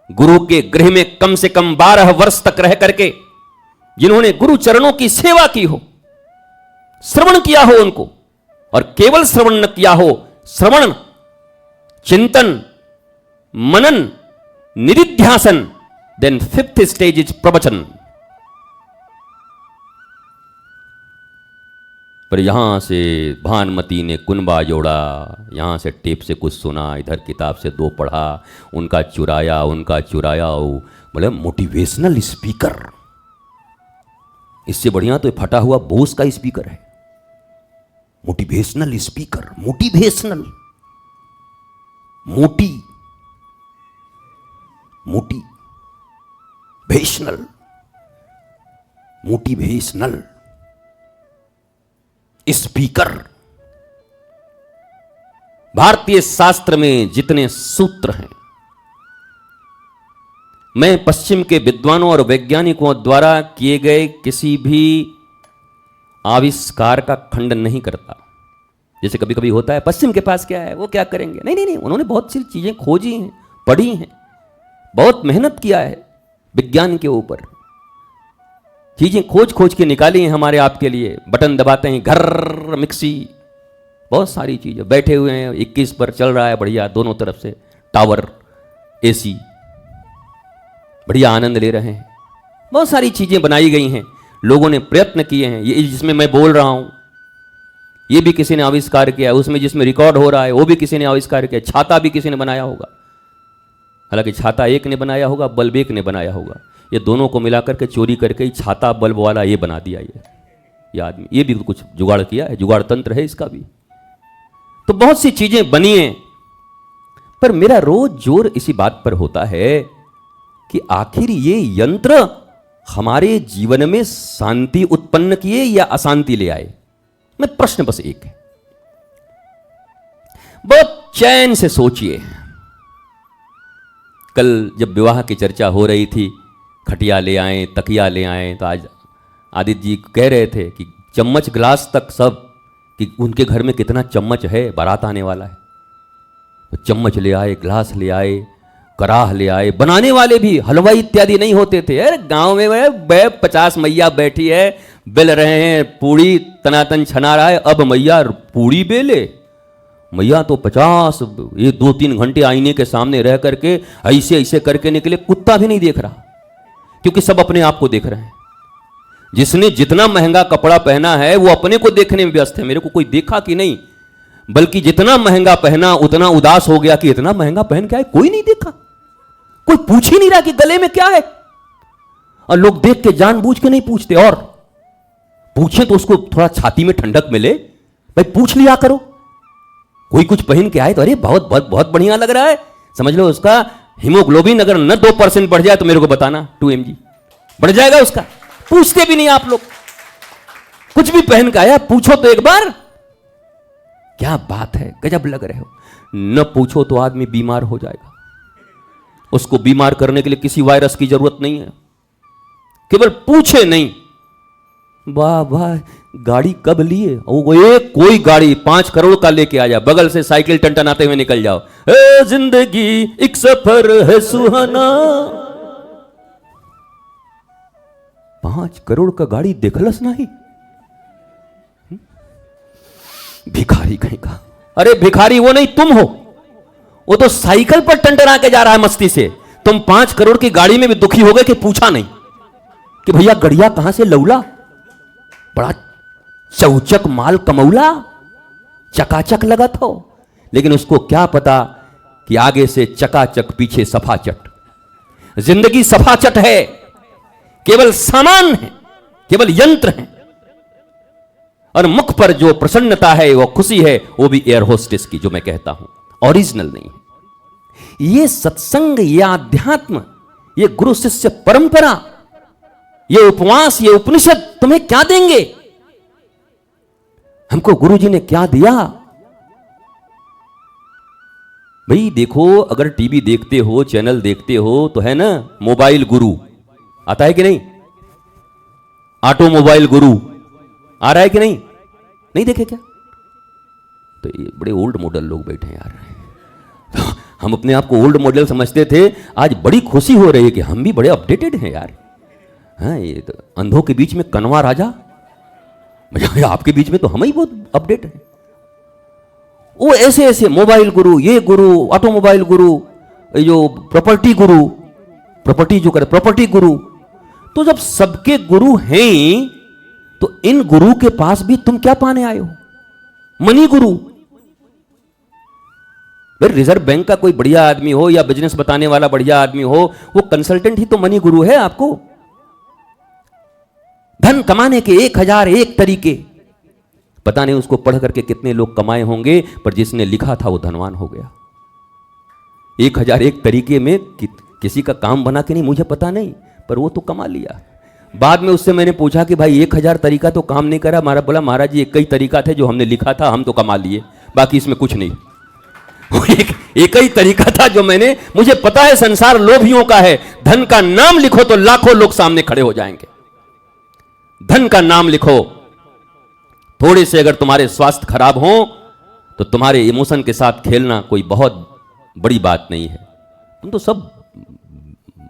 गुरु के गृह में कम से कम 12 वर्ष तक रह करके जिन्होंने गुरु चरणों की सेवा की हो, श्रवण किया हो उनको, और केवल श्रवण न किया हो, श्रवण, चिंतन, मनन, निदिध्यासन, देन 5th स्टेज इज प्रवचन। पर यहां से भानुमति ने कुनबा जोड़ा, यहां से टेप से कुछ सुना, इधर किताब से 2 पढ़ा, उनका चुराया, बोले मोटिवेशनल स्पीकर। इससे बढ़िया तो फटा हुआ बोस का स्पीकर है। मोटिवेशनल स्पीकर, मोटिवेशनल, मोटी भेशनल, मोटिवेशनल स्पीकर। भारतीय शास्त्र में जितने सूत्र हैं, मैं पश्चिम के विद्वानों और वैज्ञानिकों द्वारा किए गए किसी भी आविष्कार का खंडन नहीं करता। जैसे कभी कभी होता है, पश्चिम के पास क्या है, वो क्या करेंगे। नहीं, उन्होंने बहुत सी चीजें खोजी हैं, पढ़ी हैं, बहुत मेहनत किया है विज्ञान के ऊपर, चीजें खोज के निकाली हैं हमारे आपके लिए। बटन दबाते हैं, घर, मिक्सी, बहुत सारी चीजें, बैठे हुए हैं 21 पर चल रहा है बढ़िया, दोनों तरफ से टावर, एसी, बढ़िया आनंद ले रहे हैं। बहुत सारी चीजें बनाई गई हैं, लोगों ने प्रयत्न किए हैं। ये जिसमें मैं बोल रहा हूं, ये भी किसी ने आविष्कार किया है, उसमें जिसमें रिकॉर्ड हो रहा है वो भी किसी ने आविष्कार किया। छाता भी किसी ने बनाया होगा, हालांकि छाता एक ने बनाया होगा, बल्ब एक ने बनाया होगा। ये दोनों को मिलाकर के चोरी करके ही छाता बल्ब वाला ये बना दिया ये आदमी। ये भी कुछ जुगाड़ किया है, जुगाड़ तंत्र है इसका भी। तो बहुत सी चीजें बनी हैं, पर मेरा रोज जोर इसी बात पर होता है कि आखिर ये यंत्र हमारे जीवन में शांति उत्पन्न किए या अशांति ले आए? मैं प्रश्न बस एक है, बहुत चैन से सोचिए। कल जब विवाह की चर्चा हो रही थी, खटिया ले आए, तकिया ले आए, तो आज आदित्य जी कह रहे थे कि चम्मच गिलास तक सब, कि उनके घर में कितना चम्मच है, बारात आने वाला है। तो चम्मच ले आए, गिलास ले आए, कराह ले आए। बनाने वाले भी हलवाई इत्यादि नहीं होते थे। अरे गांव में 50 मैया बैठी है, बेल रहे हैं पूड़ी, तनातन छना रहा है। अब मैया पूड़ी बेले, मैया तो 50 ये 2-3 घंटे आईने के सामने रह करके ऐसे ऐसे करके निकले, कुत्ता भी नहीं देख रहा, क्योंकि सब अपने आप को देख रहे हैं। जिसने जितना महंगा कपड़ा पहना है वो अपने को देखने में व्यस्त है, मेरे को कोई देखा कि नहीं, बल्कि जितना महंगा पहना उतना उदास हो गया कि इतना महंगा पहन के आए, कोई नहीं देखा, कोई पूछ ही नहीं रहा कि गले में क्या है। और लोग देख के जानबूझ के नहीं पूछते, और पूछे तो उसको थोड़ा छाती में ठंडक मिले, भाई पूछ लिया करो। कोई कुछ पहन के आए तो अरे बहुत बहुत बहुत बढ़िया लग रहा है, समझ लो उसका हीमोग्लोबिन अगर न 2% बढ़ जाए तो मेरे को बताना, 2 mg बढ़ जाएगा उसका। पूछते भी नहीं आप लोग, कुछ भी पहन के आया पूछो तो एक बार, क्या बात है, गजब लग रहे हो। न पूछो तो आदमी बीमार हो जाएगा। उसको बीमार करने के लिए किसी वायरस की जरूरत नहीं है, केवल पूछे नहीं। वाह वाह, गाड़ी कब लिए? वो एक कोई गाड़ी 5 करोड़ का लेके आ जाए, बगल से साइकिल टनटनाते हुए निकल जाओ, ए जिंदगी एक सफर है सुहाना। 5 करोड़ का गाड़ी देखलस नहीं, भिखारी कहीं का। अरे भिखारी वो नहीं, तुम हो। वो तो साइकिल पर टंटना के जा रहा है मस्ती से, तुम 5 करोड़ की गाड़ी में भी दुखी हो गए कि पूछा नहीं कि भैया गड़िया कहां से लौला, बड़ा चौचक माल कमौला, चकाचक लगा था। लेकिन उसको क्या पता कि आगे से चकाचक, पीछे सफाचट। जिंदगी सफाचट है, केवल सामान है, केवल यंत्र है, और मुख पर जो प्रसन्नता है, वो खुशी है, वो भी एयर होस्टेस की, जो मैं कहता हूं, ओरिजिनल नहीं है। ये सत्संग, ये अध्यात्म, ये गुरु शिष्य परंपरा, ये उपवास, ये उपनिषद तुम्हें क्या देंगे? हमको गुरुजी ने क्या दिया? भाई देखो, अगर टीवी देखते हो, चैनल देखते हो, तो है ना मोबाइल गुरु आता है कि नहीं? ऑटोमोबाइल गुरु आ रहा है कि नहीं? नहीं देखे क्या? तो ये बड़े ओल्ड मॉडल लोग बैठे हैं यार। तो हम अपने आप को ओल्ड मॉडल समझते थे, आज बड़ी खुशी हो रही है कि हम भी बड़े अपडेटेड हैं यार। हाँ, ये तो अंधों के बीच में कनवा राजा, आपके बीच में तो हम ही बहुत अपडेट हैं। वो ऐसे ऐसे मोबाइल गुरु, ये गुरु, ऑटोमोबाइल गुरु, ये जो प्रॉपर्टी गुरु, प्रॉपर्टी जो करे प्रॉपर्टी गुरु। तो जब सबके गुरु हैं, तो इन गुरु के पास भी तुम क्या पाने आए हो? मनी गुरु। भाई रिजर्व बैंक का कोई बढ़िया आदमी हो या बिजनेस बताने वाला बढ़िया आदमी हो, वो कंसल्टेंट ही तो मनी गुरु है आपको। धन कमाने के 1001 तरीके, पता नहीं उसको पढ़ करके कितने लोग कमाए होंगे, पर जिसने लिखा था वो धनवान हो गया। 1001 तरीके में किसी का काम बना के नहीं, मुझे पता नहीं, पर वो तो कमा लिया। बाद में उससे मैंने पूछा कि भाई 1000 तरीका तो काम नहीं करा। मारा बोला महाराज जी एक ही तरीका थे जो हमने लिखा था, हम तो कमा लिए, बाकी इसमें कुछ नहीं। एक ही तरीका था जो मैंने, मुझे पता है संसार लोभियों का है। धन का नाम लिखो तो लाखों लोग सामने खड़े हो जाएंगे। धन का नाम लिखो, थोड़े से अगर तुम्हारे स्वास्थ्य खराब हो तो तुम्हारे इमोशन के साथ खेलना कोई बहुत बड़ी बात नहीं है। तुम तो सब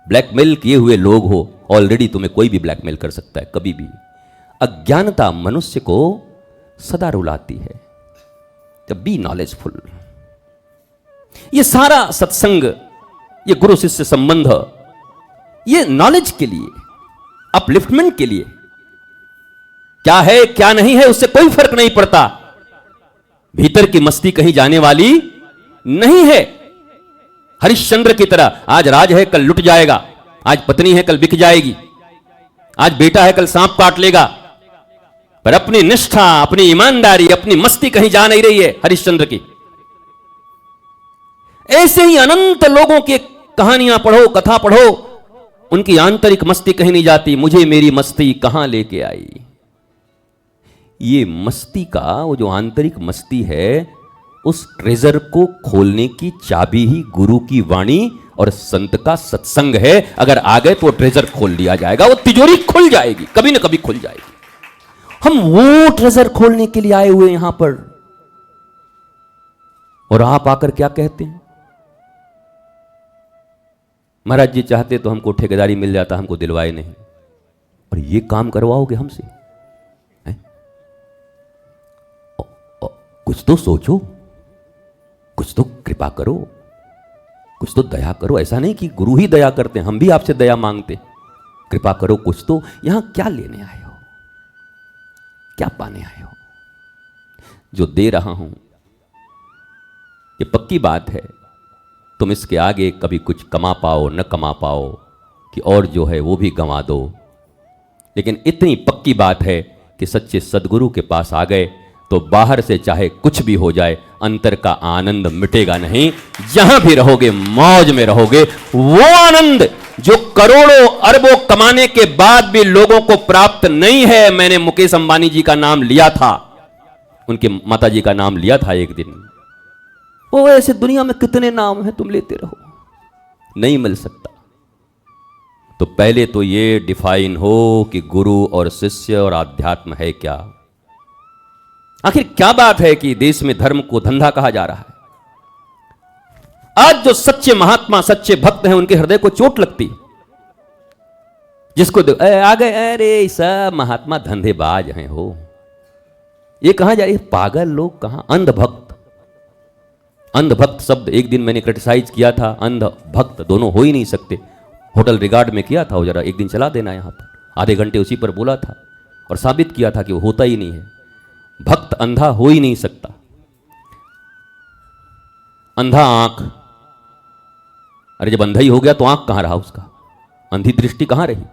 ब्लैकमेल किए हुए लोग हो, ऑलरेडी तुम्हें कोई भी ब्लैकमेल कर सकता है कभी भी। अज्ञानता मनुष्य को सदा रुलाती है। जब बी नॉलेजफुल। ये सारा सत्संग, ये गुरु शिष्य संबंध, ये नॉलेज के लिए, अपलिफ्टमेंट के लिए। क्या है क्या नहीं है उससे कोई फर्क नहीं पड़ता। भीतर की मस्ती कहीं जाने वाली नहीं है। हरिश्चंद्र की तरह आज राज है कल लुट जाएगा, आज पत्नी है कल बिक जाएगी, आज बेटा है कल सांप काट लेगा, पर अपनी निष्ठा, अपनी ईमानदारी, अपनी मस्ती कहीं जा नहीं रही है हरिश्चंद्र की। ऐसे ही अनंत लोगों की कहानियां पढ़ो, कथा पढ़ो, उनकी आंतरिक मस्ती कहीं नहीं जाती, मुझे मेरी मस्ती कहां लेके आई। ये मस्ती का वो जो आंतरिक मस्ती है, उस ट्रेजर को खोलने की चाबी ही गुरु की वाणी और संत का सत्संग है। अगर आ गए तो ट्रेजर खोल लिया जाएगा, वो तिजोरी खुल जाएगी, कभी ना कभी खुल जाएगी। हम वो ट्रेजर खोलने के लिए आए हुए यहां पर, और आप आकर क्या कहते हैं, महाराज जी चाहते तो हमको ठेकेदारी मिल जाता, हमको दिलवाए नहीं, और ये काम करवाओगे हमसे? कुछ तो सोचो, कुछ तो कृपा करो, कुछ तो दया करो। ऐसा नहीं कि गुरु ही दया करते, हम भी आपसे दया मांगते, कृपा करो कुछ तो। यहां क्या लेने आए हो, क्या पाने आए हो? जो दे रहा हूं ये पक्की बात है, तुम इसके आगे कभी कुछ कमा पाओ न कमा पाओ, कि और जो है वो भी गंवा दो, लेकिन इतनी पक्की बात है कि सच्चे सदगुरु के पास आ गए तो बाहर से चाहे कुछ भी हो जाए, अंतर का आनंद मिटेगा नहीं। जहां भी रहोगे मौज में रहोगे। वो आनंद जो करोड़ों अरबों कमाने के बाद भी लोगों को प्राप्त नहीं है। मैंने मुकेश अंबानी जी का नाम लिया था, उनके माता जी का नाम लिया था एक दिन। वो ऐसे दुनिया में कितने नाम हैं, तुम लेते रहो, नहीं मिल सकता। तो पहले तो ये डिफाइन हो कि गुरु और शिष्य और आध्यात्म है क्या। आखिर क्या बात है कि देश में धर्म को धंधा कहा जा रहा है। आज जो सच्चे महात्मा सच्चे भक्त हैं उनके हृदय को चोट लगती, जिसको आ गए, अरे सब महात्मा धंधेबाज हैं हो, ये कहां जा रही है, पागल लोग कहां, अंधभक्त। अंधभक्त शब्द एक दिन मैंने क्रिटिसाइज किया था, अंध भक्त दोनों हो ही नहीं सकते। होटल रिगार्ड में किया था, वो जरा एक दिन चला देना यहां पर, आधे घंटे उसी पर बोला था और साबित किया था कि वो होता ही नहीं है। भक्त अंधा हो ही नहीं सकता। अंधा आंख, अरे जब अंधा ही हो गया तो आंख कहां रहा उसका, अंधी दृष्टि कहां रही,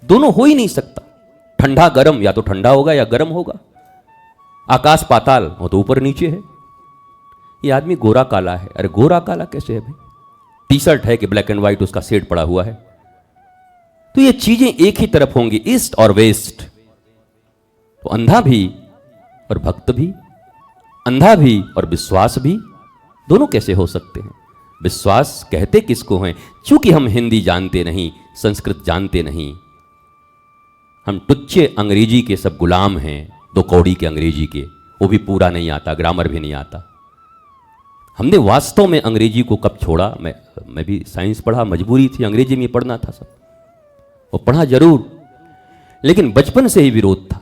दोनों हो ही नहीं सकता। ठंडा गर्म, या तो ठंडा होगा या गर्म होगा। आकाश पाताल, वो तो ऊपर नीचे है। ये आदमी गोरा काला है, अरे गोरा काला कैसे है भाई, टी शर्ट है कि ब्लैक एंड व्हाइट उसका शेड पड़ा हुआ है। तो ये चीजें एक ही तरफ होंगी, ईस्ट और वेस्ट। तो अंधा भी और भक्त भी, अंधा भी और विश्वास भी, दोनों कैसे हो सकते हैं। विश्वास कहते किसको हैं, चूंकि हम हिंदी जानते नहीं, संस्कृत जानते नहीं, हम टुच्चे अंग्रेजी के सब गुलाम हैं, दो कौड़ी के अंग्रेजी के, वो भी पूरा नहीं आता, ग्रामर भी नहीं आता। हमने वास्तव में अंग्रेजी को कब छोड़ा, मैं भी साइंस पढ़ा, मजबूरी थी, अंग्रेजी में पढ़ना था सब, वो पढ़ा जरूर, लेकिन बचपन से ही विरोध था।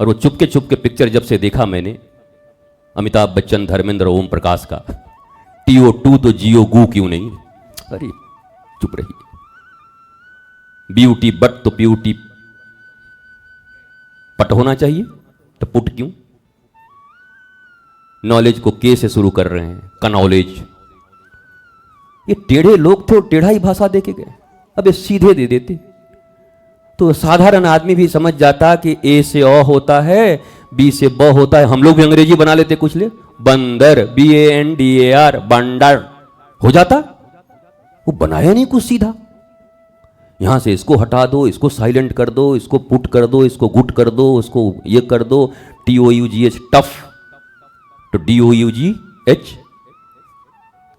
और वो चुपके चुपके पिक्चर जब से देखा मैंने, अमिताभ बच्चन, धर्मेंद्र, ओम प्रकाश का, TO2 तो जियो गू क्यों नहीं, अरे चुप रही, ब्यूटी बट तो प्यूटी पट होना चाहिए, तो पुट क्यों। नॉलेज को के से शुरू कर रहे हैं, का नॉलेज। ये टेढ़े लोग थे, टेढ़ा ही भाषा दे के गए, अब ये सीधे दे देते तो साधारण आदमी भी समझ जाता कि ए से अ होता है, बी से ब होता है। हम लोग भी अंग्रेजी बना लेते कुछ ले, बंदर, BANDAR, बंडर हो जाता, वो बनाया नहीं कुछ सीधा। यहां से इसको हटा दो, इसको साइलेंट कर दो, इसको पुट कर दो, इसको गुट कर दो, उसको ये कर दो, TOUGH टफ तो DOUGH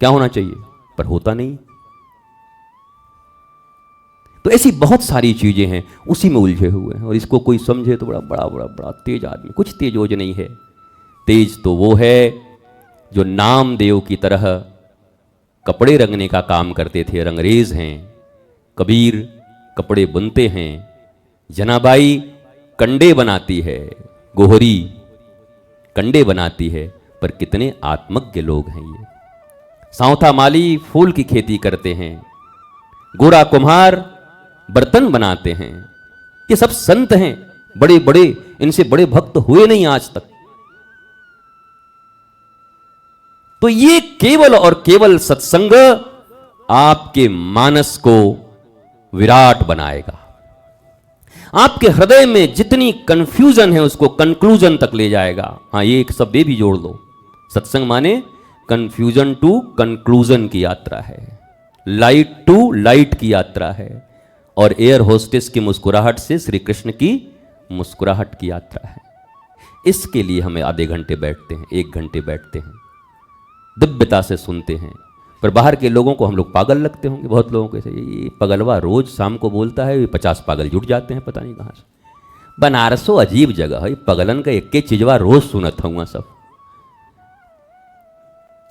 क्या होना चाहिए, पर होता नहीं। तो ऐसी बहुत सारी चीजें हैं, उसी में उलझे हुए हैं। और इसको कोई समझे तो बड़ा बड़ा बड़ा बड़ा तेज आदमी, कुछ तेज ओज नहीं है। तेज तो वो है जो नामदेव की तरह कपड़े रंगने का काम करते थे, रंगरेज हैं। कबीर कपड़े बुनते हैं, जनाबाई कंडे बनाती है, गोहरी कंडे बनाती है। पर कितने आत्मज्ञ लोग हैं ये। सावथा माली फूल की खेती करते हैं, गोरा कुम्हार बर्तन बनाते हैं। ये सब संत हैं, बड़े बड़े, इनसे बड़े भक्त हुए नहीं आज तक। तो ये केवल और केवल सत्संग आपके मानस को विराट बनाएगा। आपके हृदय में जितनी कंफ्यूजन है उसको कंक्लूजन तक ले जाएगा। हाँ, ये एक शब्द भी जोड़ लो, सत्संग माने कंफ्यूजन टू कंक्लूजन की यात्रा है। लाइट टू लाइट की यात्रा है, और एयर होस्टेस की मुस्कुराहट से श्री कृष्ण की मुस्कुराहट की यात्रा है। इसके लिए हमें आधे घंटे बैठते हैं, 1 घंटे बैठते हैं, दिव्यता से सुनते हैं। पर बाहर के लोगों को हम लोग पागल लगते होंगे, बहुत लोगों को ऐसे, ये पगलवा रोज शाम को बोलता है, 50 पागल जुट जाते हैं पता नहीं कहाँ से। बनारसो अजीब जगह है, पगलन का एक के चीजवा रोज सुनत हूँ सब।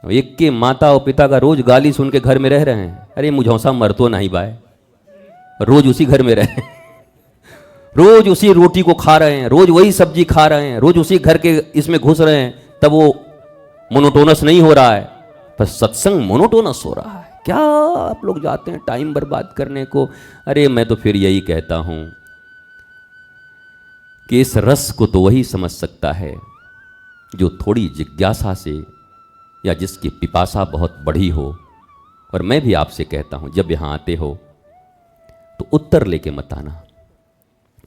एक के माता और पिता का रोज गाली सुन के घर में रह रहे हैं। अरे मुझौसा मर तो नहीं बाय, रोज उसी घर में रहे, रोज उसी रोटी को खा रहे हैं, रोज वही सब्जी खा रहे हैं, रोज उसी घर के इसमें घुस रहे हैं, तब वो मोनोटोनस नहीं हो रहा है, पर सत्संग मोनोटोनस हो रहा है। क्या आप लोग जाते हैं टाइम बर्बाद करने को। अरे मैं तो फिर यही कहता हूं कि इस रस को तो वही समझ सकता है जो थोड़ी जिज्ञासा से, या जिसकी पिपासा बहुत बढ़ी हो। और मैं भी आपसे कहता हूं, जब यहां आते हो तो उत्तर लेके मत आना,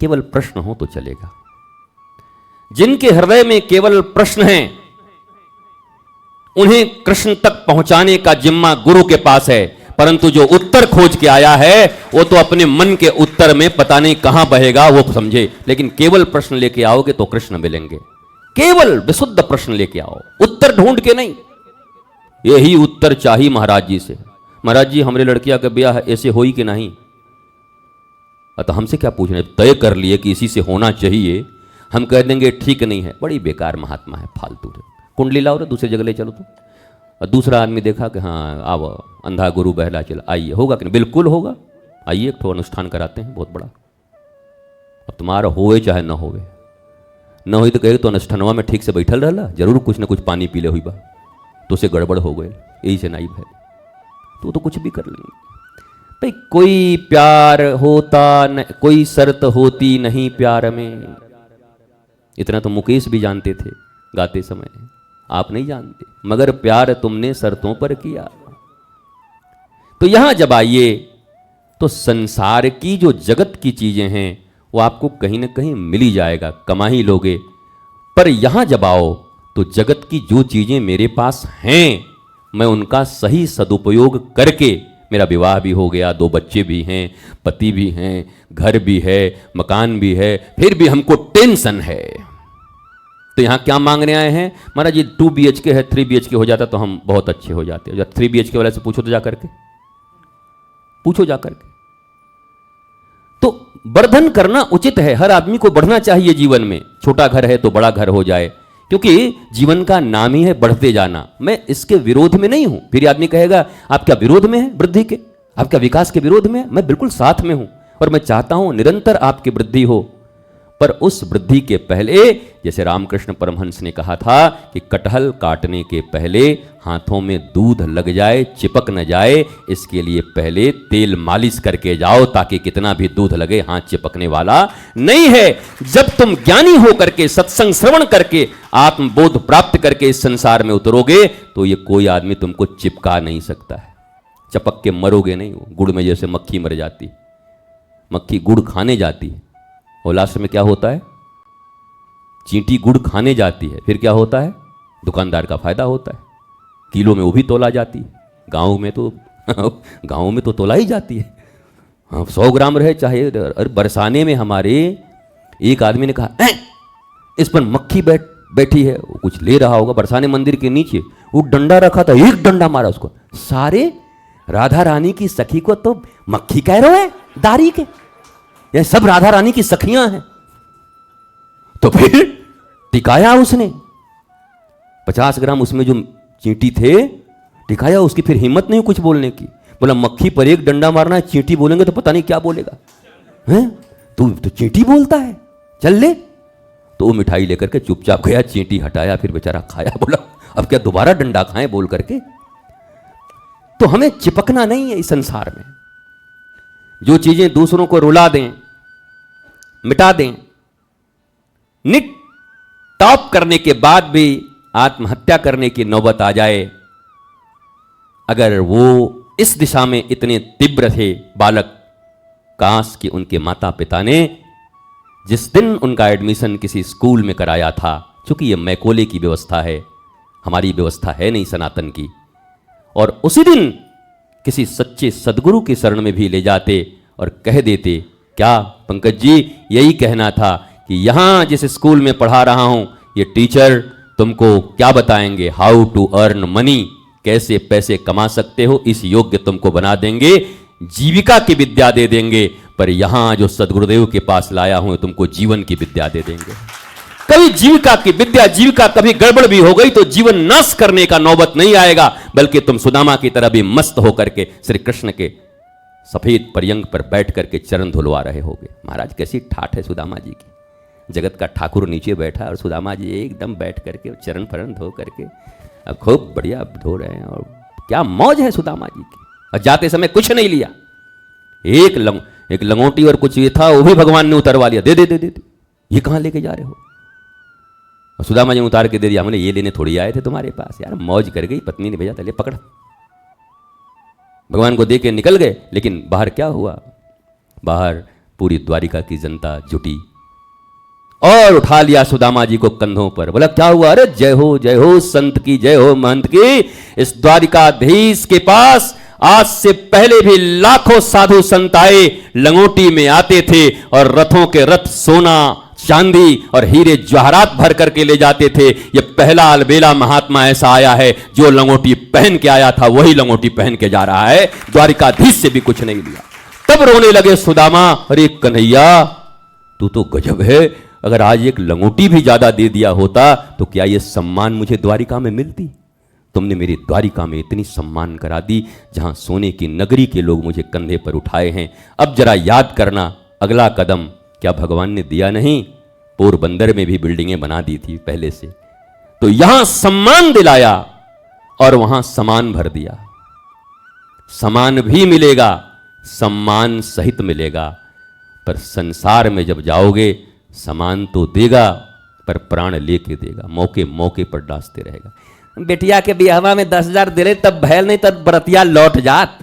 केवल प्रश्न हो तो चलेगा। जिनके हृदय में केवल प्रश्न हैं, उन्हें कृष्ण तक पहुंचाने का जिम्मा गुरु के पास है। परंतु जो उत्तर खोज के आया है, वो तो अपने मन के उत्तर में पता नहीं कहां बहेगा वो समझे। लेकिन केवल प्रश्न लेके आओगे तो कृष्ण मिलेंगे। केवल विशुद्ध प्रश्न लेके आओ, उत्तर ढूंढ के नहीं। यही उत्तर चाहिए महाराज जी से, महाराज जी हमारे लड़कियां का ब्याह ऐसे हो ही कि नहीं। अतः हमसे क्या पूछना है, तय कर लिए कि इसी से होना चाहिए, हम कह देंगे ठीक नहीं है। बड़ी बेकार महात्मा है, फालतू। कुंडली लाओ रे, दूसरी जगह ले चलो तो। और दूसरा आदमी देखा कि हाँ आओ, अंधा गुरु बहला चला, आइए, होगा कि नहीं? बिल्कुल होगा, आइए एक अनुष्ठान कराते हैं बहुत बड़ा। अब तुम्हारा होए चाहे न होवे, न हो तो कहे तो अनुष्ठानवा में ठीक से बैठल रहला, जरूर कुछ ना कुछ पानी पीले हुई बा, तो उसे गड़बड़ हो गए, यही से नाइब है, तो कुछ भी कर लेंगे। भाई कोई प्यार होता न, कोई शर्त होती नहीं प्यार में। इतना तो मुकेश भी जानते थे गाते समय, आप नहीं जानते। मगर प्यार तुमने शर्तों पर किया। तो यहां जब आइए तो संसार की जो जगत की चीजें हैं वो आपको कहीं ना कहीं मिल ही जाएगा, कमा ही लोगे। पर यहां जब आओ तो जगत की जो चीजें मेरे पास हैं, मैं उनका सही सदुपयोग करके, मेरा विवाह भी हो गया, 2 बच्चे भी हैं, पति भी हैं, घर भी है, मकान भी है, फिर भी हमको टेंशन है। तो यहां क्या मांगने आए हैं? महाराज जी 2 BHK है, 3 BHK हो जाता तो हम बहुत अच्छे हो जाते। जब 3 BHK वाले से पूछो तो जाकर के, पूछो जाकर के। तो वर्धन करना उचित है, हर आदमी को बढ़ना चाहिए जीवन में। छोटा घर है तो बड़ा घर हो जाए, क्योंकि जीवन का नाम ही है बढ़ते जाना। मैं इसके विरोध में नहीं हूं। फिर आदमी कहेगा आप क्या विरोध में है वृद्धि के, आप क्या विकास के विरोध में है? मैं बिल्कुल साथ में हूं, और मैं चाहता हूं निरंतर आपकी वृद्धि हो। पर उस वृद्धि के पहले, जैसे रामकृष्ण परमहंस ने कहा था कि कटहल काटने के पहले हाथों में दूध लग जाए, चिपक न जाए, इसके लिए पहले तेल मालिश करके जाओ, ताकि कितना भी दूध लगे हाथ चिपकने वाला नहीं है। जब तुम ज्ञानी हो करके, सत्संग श्रवण करके, आत्मबोध प्राप्त करके इस संसार में उतरोगे, तो ये कोई आदमी तुमको चिपका नहीं सकता है। चपक के मरोगे नहीं। गुड़ में जैसे मक्खी मर जाती, मक्खी गुड़ खाने जाती है और लास्ट में क्या होता है? चींटी गुड़ खाने जाती है, फिर क्या होता है? दुकानदार का फायदा होता है, किलो में वो भी तोला जाती है। गांव में तो तोला ही जाती है। हाँ 100 ग्राम रहे चाहे। अरे बरसाने में हमारे एक आदमी ने कहा इस पर मक्खी बैठी है, वो कुछ ले रहा होगा। बरसाने मंदिर के नीचे वो डंडा रखा था, एक डंडा मारा उसको। सारे राधा रानी की सखी को तो मक्खी कह रहे हैं, दारी के, ये सब राधा रानी की सखियां हैं। तो फिर टिकाया उसने 50 ग्राम, उसमें जो चींटी थे टिकाया। उसकी फिर हिम्मत नहीं कुछ बोलने की। बोला मक्खी पर एक डंडा मारना है, चींटी बोलेंगे तो पता नहीं क्या बोलेगा। हैं तू तो चींटी बोलता है, चल ले। तो वो मिठाई लेकर के चुपचाप गया, चींटी हटाया, फिर बेचारा खाया। बोला अब क्या दोबारा डंडा खाएं बोल करके। तो हमें चिपकना नहीं है इस संसार में। जो चीजें दूसरों को रुला दें, मिटा दें, निट टॉप करने के बाद भी आत्महत्या करने की नौबत आ जाए, अगर वो इस दिशा में इतने तीव्र थे बालक, काश कि उनके माता पिता ने जिस दिन उनका एडमिशन किसी स्कूल में कराया था, चूंकि ये मैकोले की व्यवस्था है, हमारी व्यवस्था है नहीं सनातन की, और उसी दिन किसी सच्चे सदगुरु के शरण में भी ले जाते और कह देते, क्या पंकज जी यही कहना था कि यहाँ जिस स्कूल में पढ़ा रहा हूँ ये टीचर तुमको क्या बताएंगे, हाउ टू अर्न मनी, कैसे पैसे कमा सकते हो, इस योग्य तुमको बना देंगे, जीविका की विद्या दे देंगे, पर यहाँ जो सदगुरुदेव के पास लाया हूँ तुमको जीवन की विद्या दे देंगे। कभी जीविका की विद्या, जीविका कभी गड़बड़ भी हो गई तो जीवन नाश करने का नौबत नहीं आएगा, बल्कि तुम सुदामा की तरह भी मस्त होकर के श्री कृष्ण के सफेद पर्यंक पर बैठ करके चरण धुलवा रहे होगे। महाराज कैसी ठाठ है सुदामा जी की, जगत का ठाकुर नीचे बैठा और सुदामा जी एकदम बैठ करके चरण फरण धो करके अब खूब बढ़िया धो रहे हैं, और क्या मौज है सुदामा जी की। और जाते समय कुछ नहीं लिया, एक लंगोटी और कुछ ये था वो भी भगवान ने उतरवा लिया, दे दे दे दे, दे। ये कहाँ लेके जा रहे हो? और सुदामा जी ने उतार के दे दिया, हमने ये लेने थोड़ी आए थे तुम्हारे पास, यार मौज कर गई, पत्नी ने भेजा था, ले पकड़। भगवान को दे के निकल गए, लेकिन बाहर क्या हुआ? बाहर पूरी द्वारिका की जनता जुटी और उठा लिया सुदामा जी को कंधों पर। बोला क्या हुआ? अरे जय हो संत की, जय हो महंत की। इस द्वारिकाधीश के पास आज से पहले भी लाखों साधु संत आए, लंगोटी में आते थे और रथों के रथ सोना चांदी और हीरे जवाहरात भर करके ले जाते थे। ये पहला अलबेला महात्मा ऐसा आया है जो लंगोटी पहन के आया था वही लंगोटी पहन के जा रहा है, द्वारिकाधीश से भी कुछ नहीं लिया। तब रोने लगे सुदामा, अरे कन्हैया तू तो गजब है, अगर आज एक लंगोटी भी ज्यादा दे दिया होता तो क्या ये सम्मान मुझे द्वारिका में मिलती? तुमने मेरी द्वारिका में इतनी सम्मान करा दी, जहां सोने की नगरी के लोग मुझे कंधे पर उठाए हैं। अब जरा याद करना अगला कदम क्या भगवान ने दिया नहीं? पोरबंदर में भी बिल्डिंगें बना दी थी पहले से, तो यहां सम्मान दिलाया और वहां सामान भर दिया। सामान भी मिलेगा, सम्मान सहित मिलेगा, पर संसार में जब जाओगे सामान तो देगा पर प्राण लेके देगा, मौके मौके पर डांसते रहेगा। बेटिया के बियाहवा में 10,000 दे रहे तब भैल नहीं तब बरतिया लौट जात,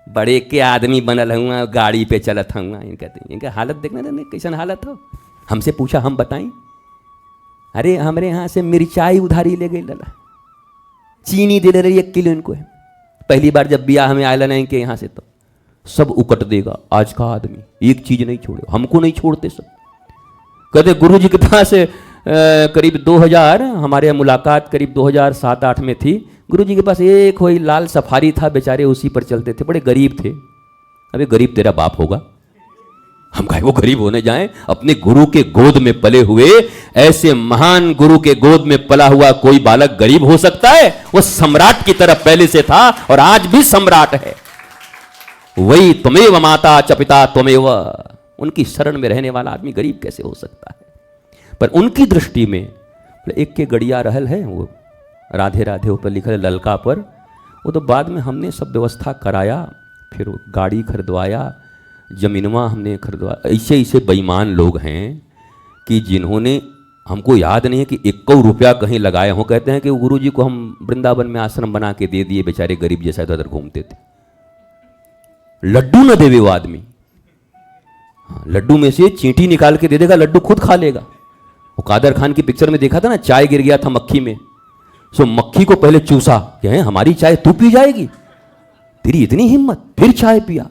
बड़े के आदमी बनल हुआ, गाड़ी पे चलत हुआ। इनका हालत देखना था कैसन हालत हो। हमसे पूछा हम बताएं, अरे हमारे यहाँ से मिर्चाई उधारी ले गई लला, चीनी दे रही 1 किलो इनको। पहली बार जब बियाह हमें आयला नहीं के यहाँ से तो सब उकट देगा। आज का आदमी एक चीज नहीं छोड़े, हमको नहीं छोड़ते सब। कहते गुरु जी के पास करीब 2000, हमारे यहाँ मुलाकात करीब 2007-8 में थी। गुरु जी के पास एक कोई लाल सफारी था, बेचारे उसी पर चलते थे, बड़े गरीब थे। अबे गरीब तेरा बाप होगा, हम कहे वो गरीब होने जाएं। अपने गुरु के गोद में पले हुए, ऐसे महान गुरु के गोद में पला हुआ कोई बालक गरीब हो सकता है? वो सम्राट की तरफ पहले से था और आज भी सम्राट है। वही त्वमेव माता च पिता त्वमेव, उनकी शरण में रहने वाला आदमी गरीब कैसे हो सकता है? पर उनकी दृष्टि में एक के गड़िया रहल है, वो राधे राधे ऊपर लिखा है ललका पर, वो तो बाद में हमने सब व्यवस्था कराया, फिर गाड़ी खरीदवाया, जमीनवा हमने खरीदवा। ऐसे ऐसे बेईमान लोग हैं कि जिन्होंने, हमको याद नहीं है कि 1 रुपया कहीं लगाए हों। कहते हैं कि गुरु जी को हम वृंदावन में आश्रम बना के दे दिए, बेचारे गरीब जैसा इधर उधर घूमते थे। लड्डू न देवे वो आदमी, लड्डू में से चींटी निकाल के दे देगा, लड्डू खुद खा लेगा। वो कादर खान की पिक्चर में देखा था ना, चाय गिर गया था मक्खी में, सो मक्खी को पहले चूसा, क्या हमारी चाय तू पी जाएगी, तेरी इतनी हिम्मत, फिर चाय पिया।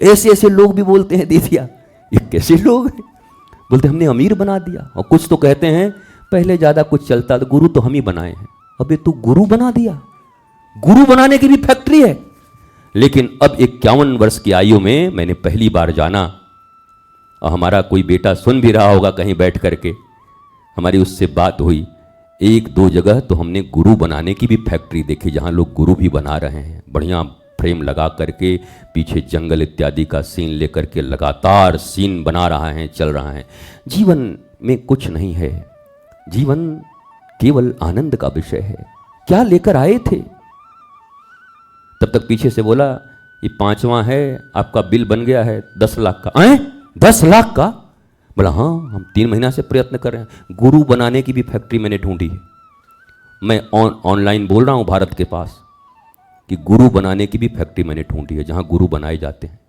ऐसे ऐसे लोग भी बोलते हैं दे दिया। ये कैसे लोग हैं? बोलते हमने अमीर बना दिया। और कुछ तो कहते हैं पहले ज्यादा कुछ चलता था, गुरु तो हम ही बनाए हैं। अबे तू गुरु बना दिया, गुरु बनाने की भी फैक्ट्री है। लेकिन अब 51 वर्ष की आयु में मैंने पहली बार जाना, और हमारा कोई बेटा सुन भी रहा होगा कहीं बैठ करके, हमारी उससे बात हुई। 1-2 जगह तो हमने गुरु बनाने की भी फैक्ट्री देखी, जहाँ लोग गुरु भी बना रहे हैं, बढ़िया फ्रेम लगा करके, पीछे जंगल इत्यादि का सीन लेकर के लगातार सीन बना रहा है, चल रहा है। जीवन में कुछ नहीं है, जीवन केवल आनंद का विषय है। क्या लेकर आए थे? तब तक पीछे से बोला ये 5वां है, आपका बिल बन गया है 10 लाख का। आए 10 लाख का? बोला हाँ, हम 3 महीना से प्रयत्न कर रहे हैं। गुरु बनाने की भी फैक्ट्री मैंने ढूंढी है। मैं ऑनलाइन बोल रहा हूँ भारत के पास कि गुरु बनाने की भी फैक्ट्री मैंने ढूंढी है, जहाँ गुरु बनाए जाते हैं।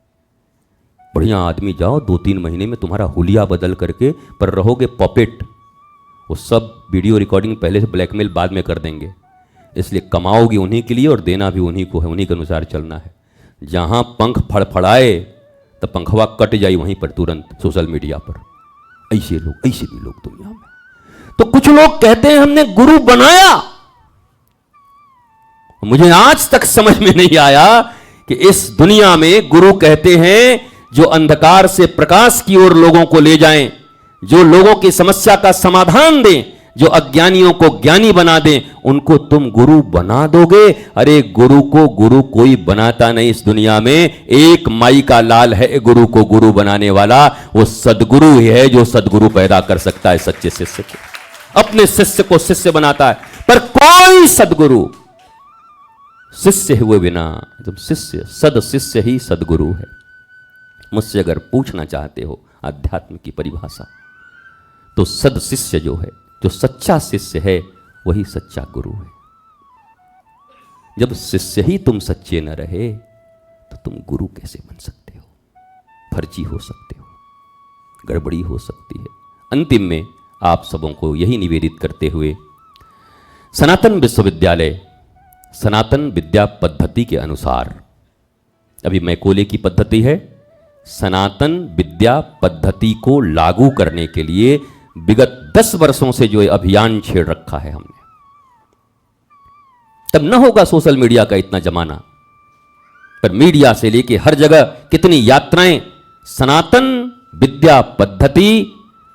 बढ़िया आदमी जाओ, 2-3 महीने में तुम्हारा हुलिया बदल करके, पर रहोगे पॉपेट। वो सब वीडियो रिकॉर्डिंग पहले से ब्लैकमेल बाद में कर देंगे। इसलिए कमाओगे उन्हीं के लिए और देना भी उन्हीं को है, उन्हीं के अनुसार चलना है। जहां पंख फड़फड़ाए तो पंखवा कट जाए वहीं पर तुरंत सोशल मीडिया पर। ऐसे भी लोग दुनिया में। तो कुछ लोग कहते हैं हमने गुरु बनाया, मुझे आज तक समझ में नहीं आया कि इस दुनिया में गुरु कहते हैं जो अंधकार से प्रकाश की ओर लोगों को ले जाएं, जो लोगों की समस्या का समाधान दें, जो अज्ञानियों को ज्ञानी बना दें, उनको तुम गुरु बना दोगे। अरे गुरु को गुरु कोई बनाता नहीं इस दुनिया में, एक माई का लाल है गुरु को गुरु बनाने वाला, वो सदगुरु ही है जो सदगुरु पैदा कर सकता है सच्चे शिष्य को, अपने शिष्य को शिष्य बनाता है। पर कोई सदगुरु शिष्य हुए बिना, जब शिष्य सद शिष्य ही सदगुरु है। मुझसे अगर पूछना चाहते हो अध्यात्म की परिभाषा, तो सद शिष्य जो है, जो सच्चा शिष्य है, वही सच्चा गुरु है। जब शिष्य ही तुम सच्चे न रहे तो तुम गुरु कैसे बन सकते हो? फर्जी हो सकते हो, गड़बड़ी हो सकती है। अंतिम में आप सबों को यही निवेदित करते हुए, सनातन विश्वविद्यालय सनातन विद्या पद्धति के अनुसार, अभी मैकोले की पद्धति है, सनातन विद्या पद्धति को लागू करने के लिए विगत 10 वर्षों से जो अभियान छेड़ रखा है हमने। तब न होगा सोशल मीडिया का इतना जमाना, पर मीडिया से लेके हर जगह कितनी यात्राएं, सनातन विद्या पद्धति,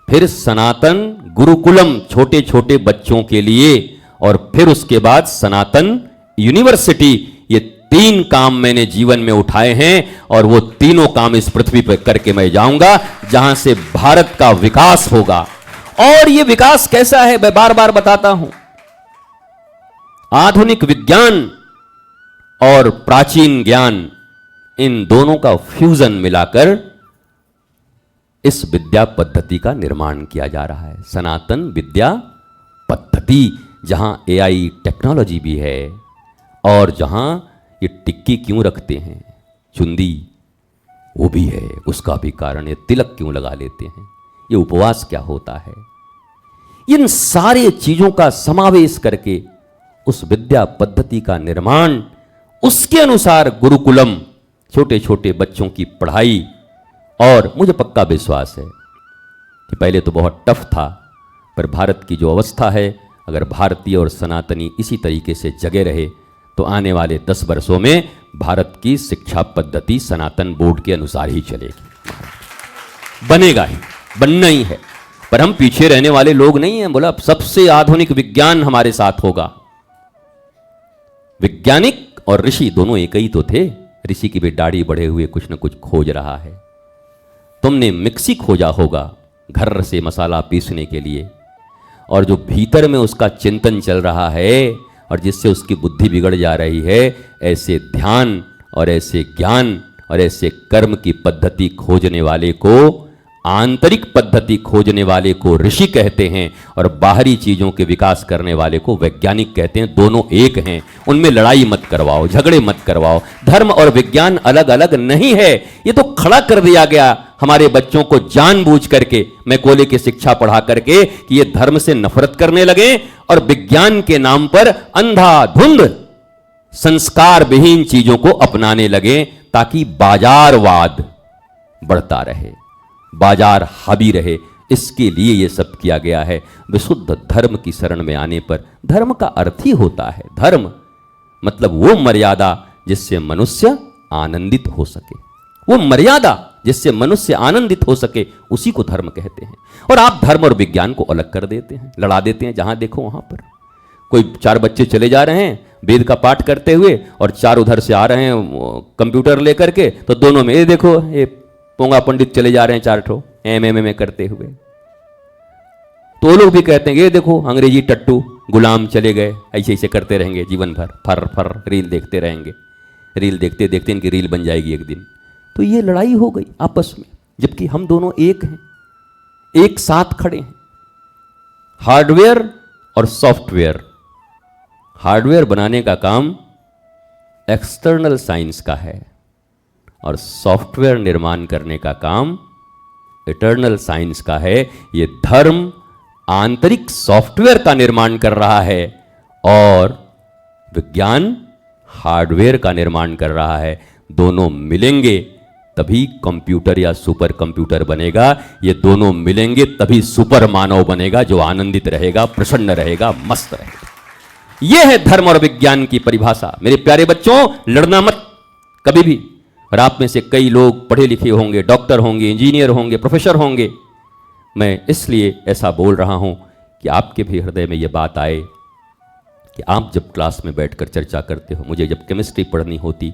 फिर सनातन गुरुकुलम छोटे छोटे बच्चों के लिए, और फिर उसके बाद सनातन यूनिवर्सिटी। ये 3 काम मैंने जीवन में उठाए हैं और वो तीनों काम इस पृथ्वी पर करके मैं जाऊंगा, जहां से भारत का विकास होगा। और ये विकास कैसा है मैं बार बार बताता हूं। आधुनिक विज्ञान और प्राचीन ज्ञान, इन दोनों का फ्यूजन मिलाकर इस विद्या पद्धति का निर्माण किया जा रहा है। सनातन विद्या पद्धति, जहां एआई टेक्नोलॉजी भी है, और जहां ये टिक्की क्यों रखते हैं, चुंदी, वो भी है, उसका भी कारण है। तिलक क्यों लगा लेते हैं, ये उपवास क्या होता है, इन सारे चीजों का समावेश करके उस विद्या पद्धति का निर्माण, उसके अनुसार गुरुकुलम, छोटे छोटे बच्चों की पढ़ाई। और मुझे पक्का विश्वास है कि पहले तो बहुत टफ था, पर भारत की जो अवस्था है, अगर भारतीय और सनातनी इसी तरीके से जगे रहे तो आने वाले 10 वर्षों में भारत की शिक्षा पद्धति सनातन बोर्ड के अनुसार ही चलेगी। बनेगा ही, बनना ही है। पर हम पीछे रहने वाले लोग नहीं हैं। बोला सबसे आधुनिक विज्ञान हमारे साथ होगा। वैज्ञानिक और ऋषि दोनों एक ही तो थे। ऋषि की भी दाढ़ी बढ़े हुए कुछ न कुछ खोज रहा है। तुमने मिक्सी खोजा होगा घर से मसाला पीसने के लिए, और जो भीतर में उसका चिंतन चल रहा है और जिससे उसकी बुद्धि बिगड़ जा रही है, ऐसे ध्यान और ऐसे ज्ञान और ऐसे कर्म की पद्धति खोजने वाले को, आंतरिक पद्धति खोजने वाले को ऋषि कहते हैं, और बाहरी चीजों के विकास करने वाले को वैज्ञानिक कहते हैं। दोनों एक हैं, उनमें लड़ाई मत करवाओ, झगड़े मत करवाओ। धर्म और विज्ञान अलग अलग नहीं है। ये तो खड़ा कर दिया गया हमारे बच्चों को जानबूझ करके, मैकोले की शिक्षा पढ़ा करके, कि ये धर्म से नफरत करने लगे और विज्ञान के नाम पर अंधाधुंध संस्कार विहीन चीजों को अपनाने लगे, ताकि बाजारवाद बढ़ता रहे, बाजार हावी रहे। इसके लिए ये सब किया गया है। विशुद्ध धर्म की शरण में आने पर, धर्म का अर्थ ही होता है, धर्म मतलब वो मर्यादा जिससे मनुष्य आनंदित हो सके, वो मर्यादा जिससे मनुष्य आनंदित हो सके, उसी को धर्म कहते हैं। और आप धर्म और विज्ञान को अलग कर देते हैं, लड़ा देते हैं। जहां देखो वहां पर कोई 4 बच्चे चले जा रहे हैं वेद का पाठ करते हुए, और 4 उधर से आ रहे हैं कंप्यूटर लेकर के, तो दोनों में ये देखो, ये पोंगा पंडित चले जा रहे हैं 4 ठो एम करते हुए। तो वो लोग भी कहते हैं ये देखो अंग्रेजी टट्टू गुलाम चले गए, ऐसे ऐसे करते रहेंगे जीवन भर, फर फर रील देखते रहेंगे। रील देखते देखते इनकी रील बन जाएगी एक दिन। तो ये लड़ाई हो गई आपस में, जबकि हम दोनों एक हैं, एक साथ खड़े हैं। हार्डवेयर और सॉफ्टवेयर, हार्डवेयर बनाने का काम एक्सटर्नल साइंस का है, और सॉफ्टवेयर निर्माण करने का काम इटर्नल साइंस का है। ये धर्म आंतरिक सॉफ्टवेयर का निर्माण कर रहा है, और विज्ञान हार्डवेयर का निर्माण कर रहा है। दोनों मिलेंगे तभी कंप्यूटर या सुपर कंप्यूटर बनेगा। ये दोनों मिलेंगे तभी सुपर मानव बनेगा, जो आनंदित रहेगा, प्रसन्न रहेगा, मस्त रहेगा। यह है धर्म और विज्ञान की परिभाषा। मेरे प्यारे बच्चों, लड़ना मत कभी भी। और आप में से कई लोग पढ़े लिखे होंगे, डॉक्टर होंगे, इंजीनियर होंगे, प्रोफेसर होंगे। मैं इसलिए ऐसा बोल रहा हूं कि आपके भी हृदय में यह बात आए कि आप जब क्लास में बैठकर चर्चा करते हो, मुझे जब केमिस्ट्री पढ़नी होती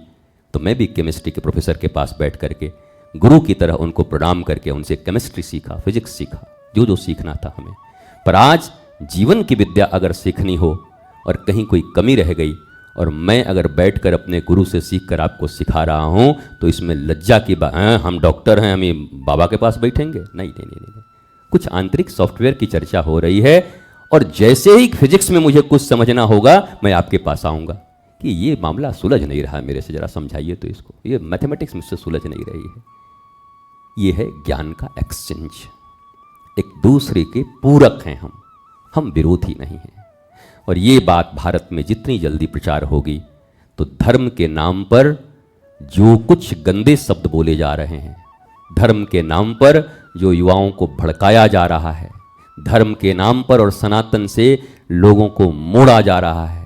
तो मैं भी केमिस्ट्री के प्रोफेसर के पास बैठ करके गुरु की तरह उनको प्रणाम करके उनसे केमिस्ट्री सीखा, फिजिक्स सीखा, जो जो सीखना था हमें। पर आज जीवन की विद्या अगर सीखनी हो और कहीं कोई कमी रह गई और मैं अगर बैठकर अपने गुरु से सीखकर आपको सिखा रहा हूं तो इसमें लज्जा की बात, हम डॉक्टर हैं, हम ये बाबा के पास बैठेंगे? नहीं नहीं नहीं नहीं। कुछ आंतरिक सॉफ्टवेयर की चर्चा हो रही है और जैसे ही फिजिक्स में मुझे कुछ समझना होगा मैं आपके पास आऊंगा कि ये मामला सुलझ नहीं रहा मेरे से, जरा समझाइए तो इसको, ये मैथमेटिक्स मुझसे सुलझ नहीं रही है। ये है ज्ञान का एक्सचेंज। एक दूसरे के पूरक हैं हम विरोधी नहीं हैं। और ये बात भारत में जितनी जल्दी प्रचार होगी तो धर्म के नाम पर जो कुछ गंदे शब्द बोले जा रहे हैं, धर्म के नाम पर जो युवाओं को भड़काया जा रहा है, धर्म के नाम पर और सनातन से लोगों को मोड़ा जा रहा है,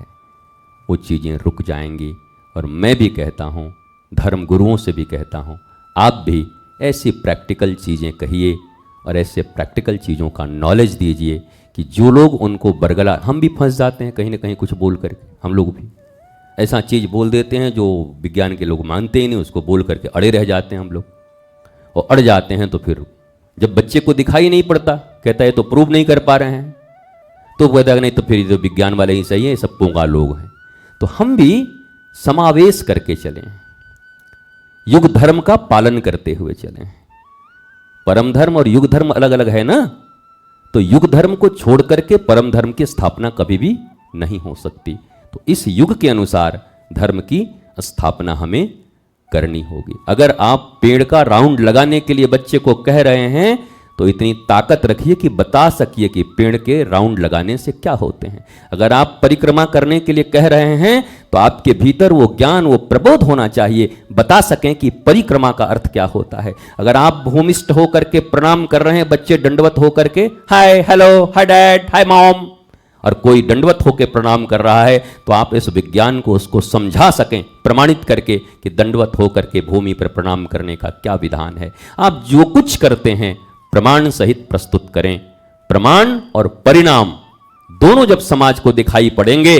वो चीज़ें रुक जाएंगी। और मैं भी कहता हूँ, धर्म गुरुओं से भी कहता हूँ, आप भी ऐसी प्रैक्टिकल चीज़ें कहिए और ऐसे प्रैक्टिकल चीज़ों का नॉलेज दीजिए कि जो लोग उनको बरगला, हम भी फंस जाते हैं कहीं ना कहीं कुछ बोल करके, हम लोग भी ऐसा चीज़ बोल देते हैं जो विज्ञान के लोग मानते ही नहीं, उसको बोल करके अड़े रह जाते हैं हम लोग। और अड़ जाते हैं तो फिर जब बच्चे को दिखाई नहीं पड़ता, कहता है तो प्रूव नहीं कर पा रहे हैं, तो कहता है नहीं तो फिर तो विज्ञान वाले ही सही है, सब पोंगा लोग हैं। तो हम भी समावेश करके चलें, युग धर्म का पालन करते हुए चलें। परम धर्म और युग धर्म अलग अलग है ना, तो युग धर्म को छोड़ करके परम धर्म की स्थापना कभी भी नहीं हो सकती। तो इस युग के अनुसार धर्म की स्थापना हमें करनी होगी। अगर आप पेड़ का राउंड लगाने के लिए बच्चे को कह रहे हैं तो इतनी ताकत रखिए कि बता सकिए कि पेड़ के राउंड लगाने से क्या होते हैं। अगर आप परिक्रमा करने के लिए कह रहे हैं तो आपके भीतर वो ज्ञान, वो प्रबोध होना चाहिए, बता सकें कि परिक्रमा का अर्थ क्या होता है। अगर आप भूमिष्ठ होकर के प्रणाम कर रहे हैं, बच्चे दंडवत होकर के hi hello hi dad hi mom, और कोई दंडवत होकर प्रणाम कर रहा है, तो आप इस विज्ञान को उसको समझा सकें, प्रमाणित करके कि दंडवत होकर के भूमि पर प्रणाम करने का क्या विधान है। आप जो कुछ करते हैं प्रमाण सहित प्रस्तुत करें। प्रमाण और परिणाम दोनों जब समाज को दिखाई पड़ेंगे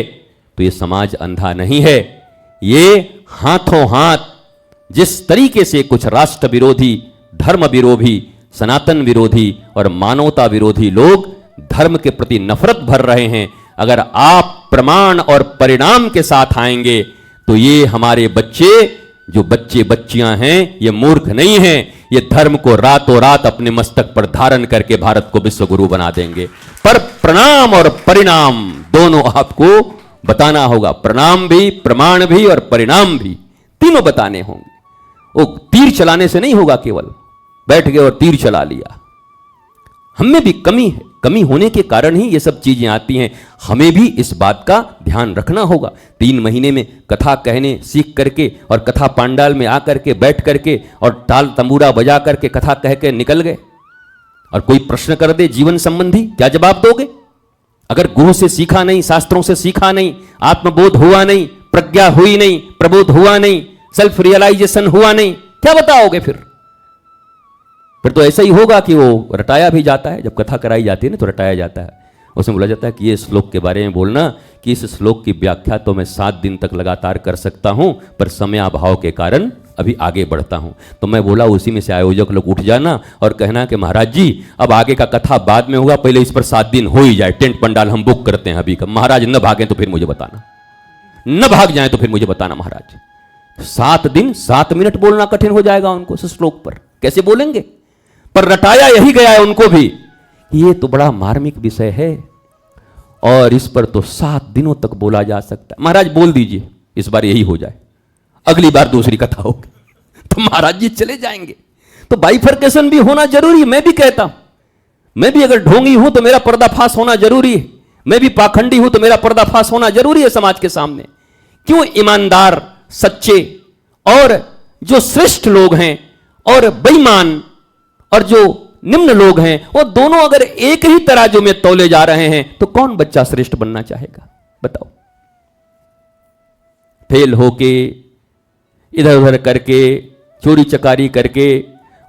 तो ये समाज अंधा नहीं है। ये हाथों हाथ जिस तरीके से कुछ राष्ट्र विरोधी, धर्म विरोधी, सनातन विरोधी और मानवता विरोधी लोग धर्म के प्रति नफरत भर रहे हैं, अगर आप प्रमाण और परिणाम के साथ आएंगे तो ये हमारे बच्चे, जो बच्चे बच्चियां हैं, ये मूर्ख नहीं हैं। ये धर्म को रातों रात अपने मस्तक पर धारण करके भारत को विश्व गुरु बना देंगे। पर प्रणाम और परिणाम दोनों आपको बताना होगा। प्रणाम भी, प्रमाण भी और परिणाम भी, तीनों बताने होंगे। वो तीर चलाने से नहीं होगा, केवल बैठ गए और तीर चला लिया। हमें भी कमी है, कमी होने के कारण ही ये सब चीजें आती हैं। हमें भी इस बात का ध्यान रखना होगा। 3 महीने में कथा कहने सीख करके और कथा पांडाल में आकर के बैठ करके और ताल तंबूरा बजा करके कथा कह के निकल गए, और कोई प्रश्न कर दे जीवन संबंधी, क्या जवाब दोगे? अगर गुरु से सीखा नहीं, शास्त्रों से सीखा नहीं, आत्मबोध हुआ नहीं, प्रज्ञा हुई नहीं, प्रबोध हुआ नहीं, सेल्फ रियलाइजेशन हुआ नहीं, क्या बताओगे? फिर तो ऐसा ही होगा कि वो रटाया भी जाता है। जब कथा कराई जाती है ना तो रटाया जाता है। उसमें बोला जाता है कि ये श्लोक के बारे में बोलना कि इस श्लोक की व्याख्या तो मैं 7 दिन तक लगातार कर सकता हूं, पर समय अभाव के कारण अभी आगे बढ़ता हूं। तो मैं बोला उसी में से आयोजक लोग उठ जाना और कहना कि महाराज जी अब आगे का कथा बाद में होगा, पहले इस पर 7 दिन हो ही जाए, टेंट पंडाल हम बुक करते हैं अभी का। महाराज न भागें तो फिर मुझे बताना, न भाग जाए तो फिर मुझे बताना महाराज। 7 दिन 7 मिनट बोलना कठिन हो जाएगा उनको इस श्लोक पर, कैसे बोलेंगे? पर रटाया यही गया है उनको भी, ये तो बड़ा मार्मिक विषय है और इस पर तो 7 दिनों तक बोला जा सकता है। महाराज बोल दीजिए इस बार यही हो जाए, अगली बार दूसरी कथा होगी। तो महाराज जी चले जाएंगे। तो बाइफरकेशन भी होना जरूरी है। मैं भी कहता हूं, मैं भी अगर ढोंगी हूं तो मेरा पर्दाफाश होना जरूरी है, मैं भी पाखंडी हूं तो मेरा पर्दाफाश होना जरूरी है समाज के सामने। क्यों ईमानदार, सच्चे और जो श्रेष्ठ लोग हैं और बेईमान और जो निम्न लोग हैं, वो दोनों अगर एक ही तराजू में तौले जा रहे हैं तो कौन बच्चा श्रेष्ठ बनना चाहेगा? बताओ। फेल होके, इधर उधर करके, चोरी चकारी करके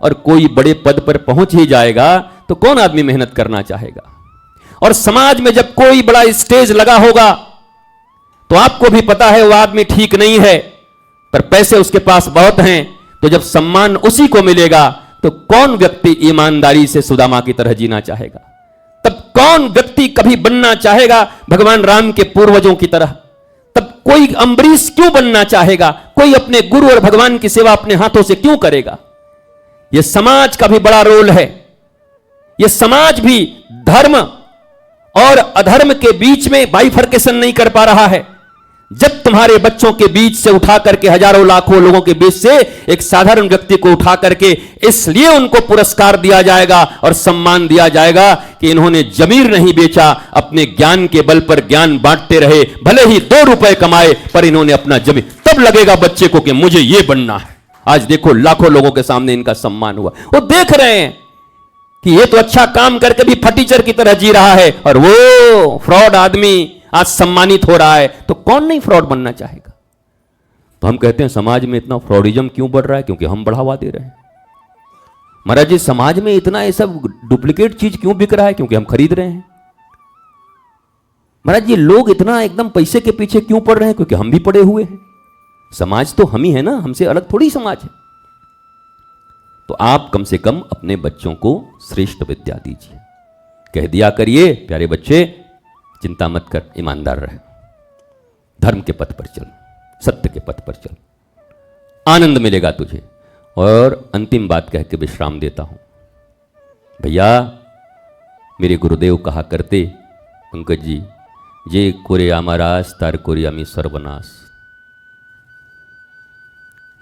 और कोई बड़े पद पर पहुंच ही जाएगा तो कौन आदमी मेहनत करना चाहेगा? और समाज में जब कोई बड़ा स्टेज लगा होगा तो आपको भी पता है वो आदमी ठीक नहीं है, पर पैसे उसके पास बहुत हैं, तो जब सम्मान उसी को मिलेगा तो कौन व्यक्ति ईमानदारी से सुदामा की तरह जीना चाहेगा? तब कौन व्यक्ति कभी बनना चाहेगा भगवान राम के पूर्वजों की तरह? तब कोई अम्बरीश क्यों बनना चाहेगा? कोई अपने गुरु और भगवान की सेवा अपने हाथों से क्यों करेगा? यह समाज का भी बड़ा रोल है। यह समाज भी धर्म और अधर्म के बीच में बाइफर्केशन नहीं कर पा रहा है। जब तुम्हारे बच्चों के बीच से उठा करके, हजारों लाखों लोगों के बीच से एक साधारण व्यक्ति को उठा करके इसलिए उनको पुरस्कार दिया जाएगा और सम्मान दिया जाएगा कि इन्होंने जमीर नहीं बेचा, अपने ज्ञान के बल पर ज्ञान बांटते रहे, भले ही 2 रुपए कमाए पर इन्होंने अपना जमीर, तब लगेगा बच्चे को कि मुझे ये बनना है। आज देखो लाखों लोगों के सामने इनका सम्मान हुआ, वो देख रहे हैं कि ये तो अच्छा काम करके भी फटीचर की तरह जी रहा है और वो फ्रॉड आदमी आज सम्मानित हो रहा है, तो कौन नहीं फ्रॉड बनना चाहेगा? तो हम कहते हैं समाज में इतना फ्रॉडिज्म क्यों बढ़ रहा है? क्योंकि हम बढ़ावा दे रहे हैं। महाराज जी, समाज में इतना ये सब डुप्लीकेट चीज क्यों बिक रहा है? क्योंकि हम खरीद रहे हैं। महाराज जी, लोग इतना एकदम पैसे के पीछे क्यों पड़ रहे हैं? क्योंकि हम भी पड़े हुए हैं। समाज तो हम ही है ना, हमसे अलग थोड़ी समाज है। तो आप कम से कम अपने बच्चों को श्रेष्ठ विद्या दीजिए। कह दिया करिए, प्यारे बच्चे चिंता मत कर, ईमानदार रह, धर्म के पथ पर चल, सत्य के पथ पर चल, आनंद मिलेगा तुझे। और अंतिम बात कह के विश्राम देता हूं। भैया, मेरे गुरुदेव कहा करते, पंकज जी, जे कोरे आमारास तार कोरियामी सर्वनाश।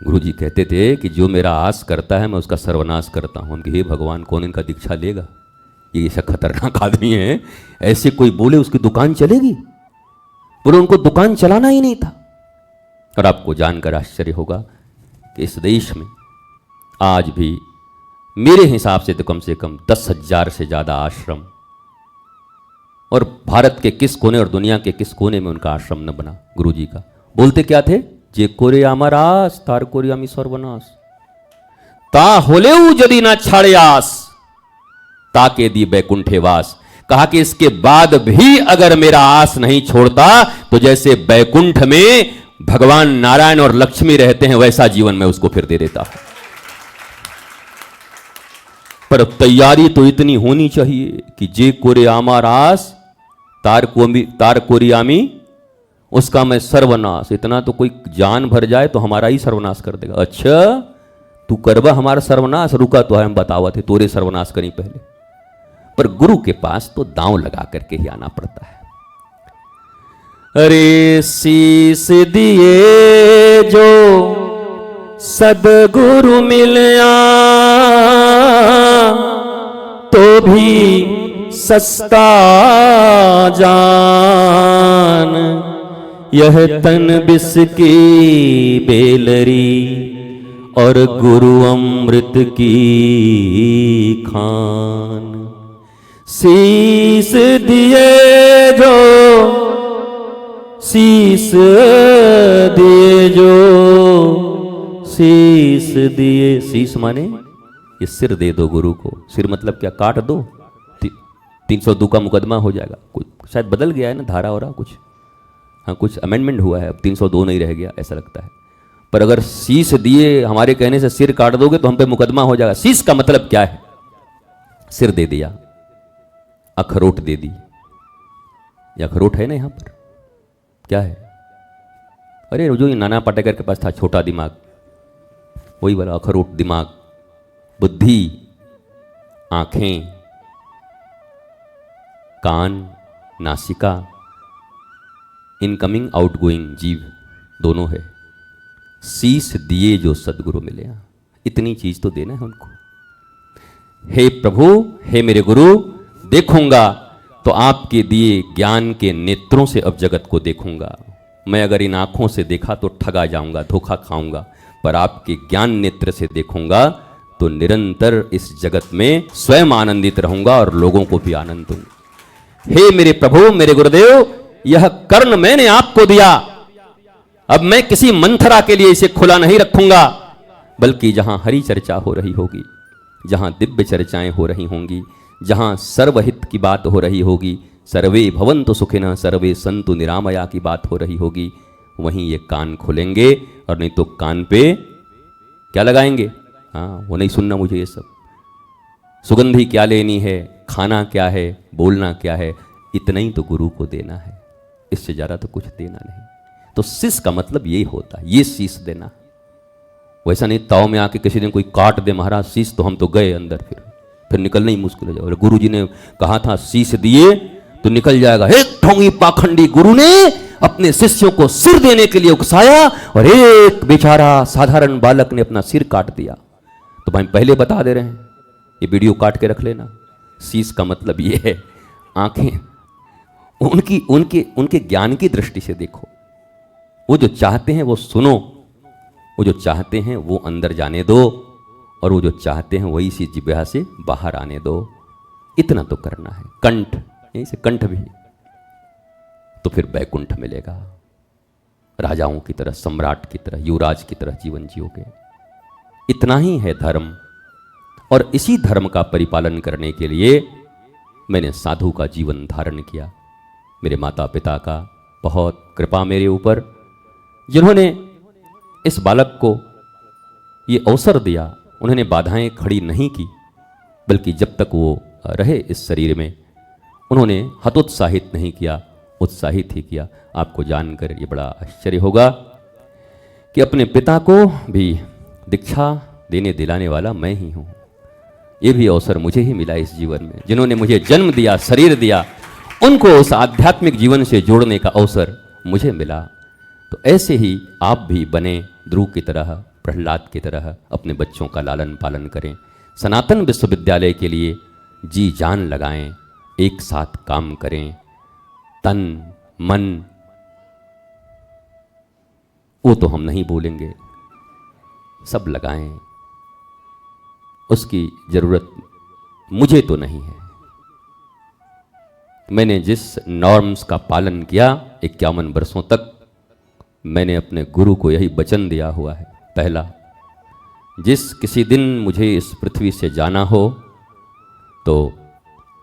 गुरु जी कहते थे कि जो मेरा आस करता है मैं उसका सर्वनाश करता हूं। हम कि हे भगवान, कौन इनका दीक्षा लेगा? ये ऐसा खतरनाक आदमी है, ऐसे कोई बोले उसकी दुकान चलेगी? बोले उनको दुकान चलाना ही नहीं था। और आपको जानकर आश्चर्य होगा कि इस देश में आज भी मेरे हिसाब से तो कम से कम 10,000 से ज्यादा आश्रम, और भारत के किस कोने और दुनिया के किस कोने में उनका आश्रम न बना। गुरु जी का बोलते क्या थे? जे कोरे आमारास तार कोरियामी सर्वनाश, ता होलेऊ यदि ना छाड़े आस, ताके दी बैकुंठे वास। कहा कि इसके बाद भी अगर मेरा आस नहीं छोड़ता तो जैसे बैकुंठ में भगवान नारायण और लक्ष्मी रहते हैं वैसा जीवन में उसको फिर दे देता हूं। पर तैयारी तो इतनी होनी चाहिए कि जे कोरे आमार आस तार कोरियामी, उसका मैं सर्वनाश। इतना तो कोई जान भर जाए तो हमारा ही सर्वनाश कर देगा। अच्छा, तू करवा हमारा सर्वनाश? रुका तो है, हम बतावा थे, तोरे सर्वनाश करी पहले। पर गुरु के पास तो दांव लगा करके ही आना पड़ता है। अरे शीस दिए जो सदगुरु मिलया, तो भी सस्ता जान, यह तन बिस की बेलरी और गुरु अमृत की खान। शीस दिए जो, शीस दिए जो, शीस दिए। शीस माने ये सिर दे दो गुरु को। सिर मतलब क्या? काट दो, 302 का मुकदमा हो जाएगा। कुछ शायद बदल गया है ना धारा और कुछ, हाँ कुछ अमेंडमेंट हुआ है, अब 302 नहीं रह गया ऐसा लगता है। पर अगर शीस दिए हमारे कहने से सिर काट दोगे तो हम पे मुकदमा हो जाएगा। शीस का मतलब क्या है? सिर दे दिया, अखरोट दे दी। ये अखरोट है ना यहाँ पर? क्या है? अरे जो ये नाना पाटेकर के पास था, छोटा दिमाग, वही वाला अखरोट। दिमाग, बुद्धि, आंखें, कान, नासिका, इनकमिंग आउटगोइंग जीव दोनों है। शीस दिए जो सदगुरु मिले, इतनी चीज तो देना है उनको। हे प्रभु, हे मेरे गुरु, देखूंगा तो आपके दिए ज्ञान के नेत्रों से अब जगत को देखूंगा। मैं अगर इन आँखों से देखा तो ठगा जाऊंगा, धोखा खाऊंगा, पर आपके ज्ञान नेत्र से देखूंगा तो निरंतर इस जगत में स्वयं आनंदित रहूंगा और लोगों को भी आनंद दूंगा। हे मेरे प्रभु, मेरे गुरुदेव, यह कर्ण मैंने आपको दिया, अब मैं किसी मंथरा के लिए इसे खुला नहीं रखूंगा, बल्कि जहां हरि चर्चा हो रही होगी, जहां दिव्य चर्चाएं हो रही होंगी, जहां सर्वहित की बात हो रही होगी, सर्वे भवन्तु सुखिनः सर्वे सन्तु निरामया की बात हो रही होगी, वहीं ये कान खोलेंगे, और नहीं तो कान पे क्या लगाएंगे? हाँ, वो नहीं सुनना मुझे ये सब, सुगंधी क्या लेनी है, खाना क्या है, बोलना क्या है, इतना ही तो गुरु को देना है, इससे ज़्यादा तो कुछ देना नहीं। तो शीश का मतलब यही होता है, ये शीश देना। वैसा नहीं ताव में आके किसी दिन कोई काट दे महाराज शीश, तो हम तो गए अंदर, फिर निकलना ही मुश्किल हो जाएगा। गुरु जी ने कहा था शीश दिए तो निकल जाएगा। एक ढोंगी पाखंडी गुरु ने अपने शिष्यों को सिर देने के लिए उकसाया, और एक बेचारा साधारण बालक ने अपना सिर काट दिया। तो भाई पहले बता दे रहे हैं, ये वीडियो काट के रख लेना। शीश का मतलब ये है, आंखें उनके ज्ञान की दृष्टि से देखो। वो जो चाहते हैं वो सुनो, वो जो चाहते हैं वो अंदर जाने दो, और वो जो चाहते हैं वही सी जिह्वा से बाहर आने दो। इतना तो करना है। कंठ, यहीं से कंठ भी, तो फिर बैकुंठ मिलेगा। राजाओं की तरह, सम्राट की तरह, युवराज की तरह जीवन जियोगे। इतना ही है धर्म, और इसी धर्म का परिपालन करने के लिए मैंने साधु का जीवन धारण किया। मेरे माता पिता का बहुत कृपा मेरे ऊपर, जिन्होंने इस बालक को ये अवसर दिया। उन्होंने बाधाएं खड़ी नहीं की, बल्कि जब तक वो रहे इस शरीर में उन्होंने हतोत्साहित नहीं किया, उत्साहित ही किया। आपको जानकर ये बड़ा आश्चर्य होगा कि अपने पिता को भी दीक्षा देने दिलाने वाला मैं ही हूँ। ये भी अवसर मुझे ही मिला इस जीवन में। जिन्होंने मुझे जन्म दिया, शरीर दिया, उनको उस आध्यात्मिक जीवन से जोड़ने का अवसर मुझे मिला। तो ऐसे ही आप भी बने ध्रुव की तरह, प्रहलाद की तरह अपने बच्चों का लालन पालन करें। सनातन विश्वविद्यालय के लिए जी जान लगाएं, एक साथ काम करें, तन मन वो तो हम नहीं बोलेंगे, सब लगाएं। उसकी जरूरत मुझे तो नहीं है। मैंने जिस नॉर्म्स का पालन किया 51 वर्षों तक, मैंने अपने गुरु को यही वचन दिया हुआ है। पहला, जिस किसी दिन मुझे इस पृथ्वी से जाना हो तो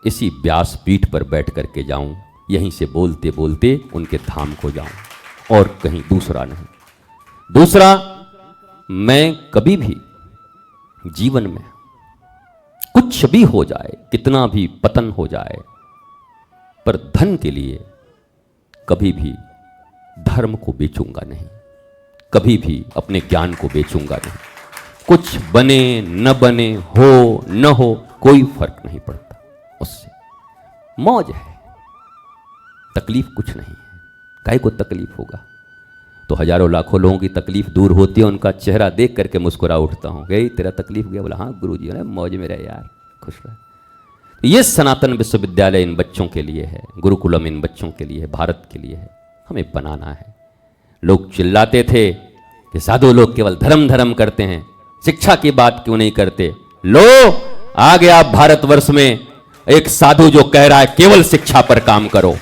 इसी व्यास पीठ पर बैठ करके जाऊं, यहीं से बोलते बोलते उनके धाम को जाऊं, और कहीं दूसरा नहीं। दूसरा, मैं कभी भी जीवन में कुछ भी हो जाए, कितना भी पतन हो जाए, पर धन के लिए कभी भी धर्म को बेचूंगा नहीं, कभी भी अपने ज्ञान को बेचूंगा नहीं। कुछ बने न बने, हो न हो, कोई फर्क नहीं पड़ता उससे। मौज है, तकलीफ कुछ नहीं है। काहे को तकलीफ होगा? तो हजारों लाखों लोगों की तकलीफ दूर होती है, उनका चेहरा देख करके मुस्कुरा उठता हूँ, गई तेरा तकलीफ गया? बोला हाँ गुरुजी, ने मौज में रहे यार, खुश रहे। ये सनातन विश्वविद्यालय इन बच्चों के लिए है, गुरुकुलम इन बच्चों के लिए है, भारत के लिए है। हमें बनाना है। लोग चिल्लाते थे कि साधु लोग केवल धर्म धर्म करते हैं, शिक्षा की बात क्यों नहीं करते? लो आ गया भारतवर्ष में एक साधु जो कह रहा है केवल शिक्षा पर काम करो,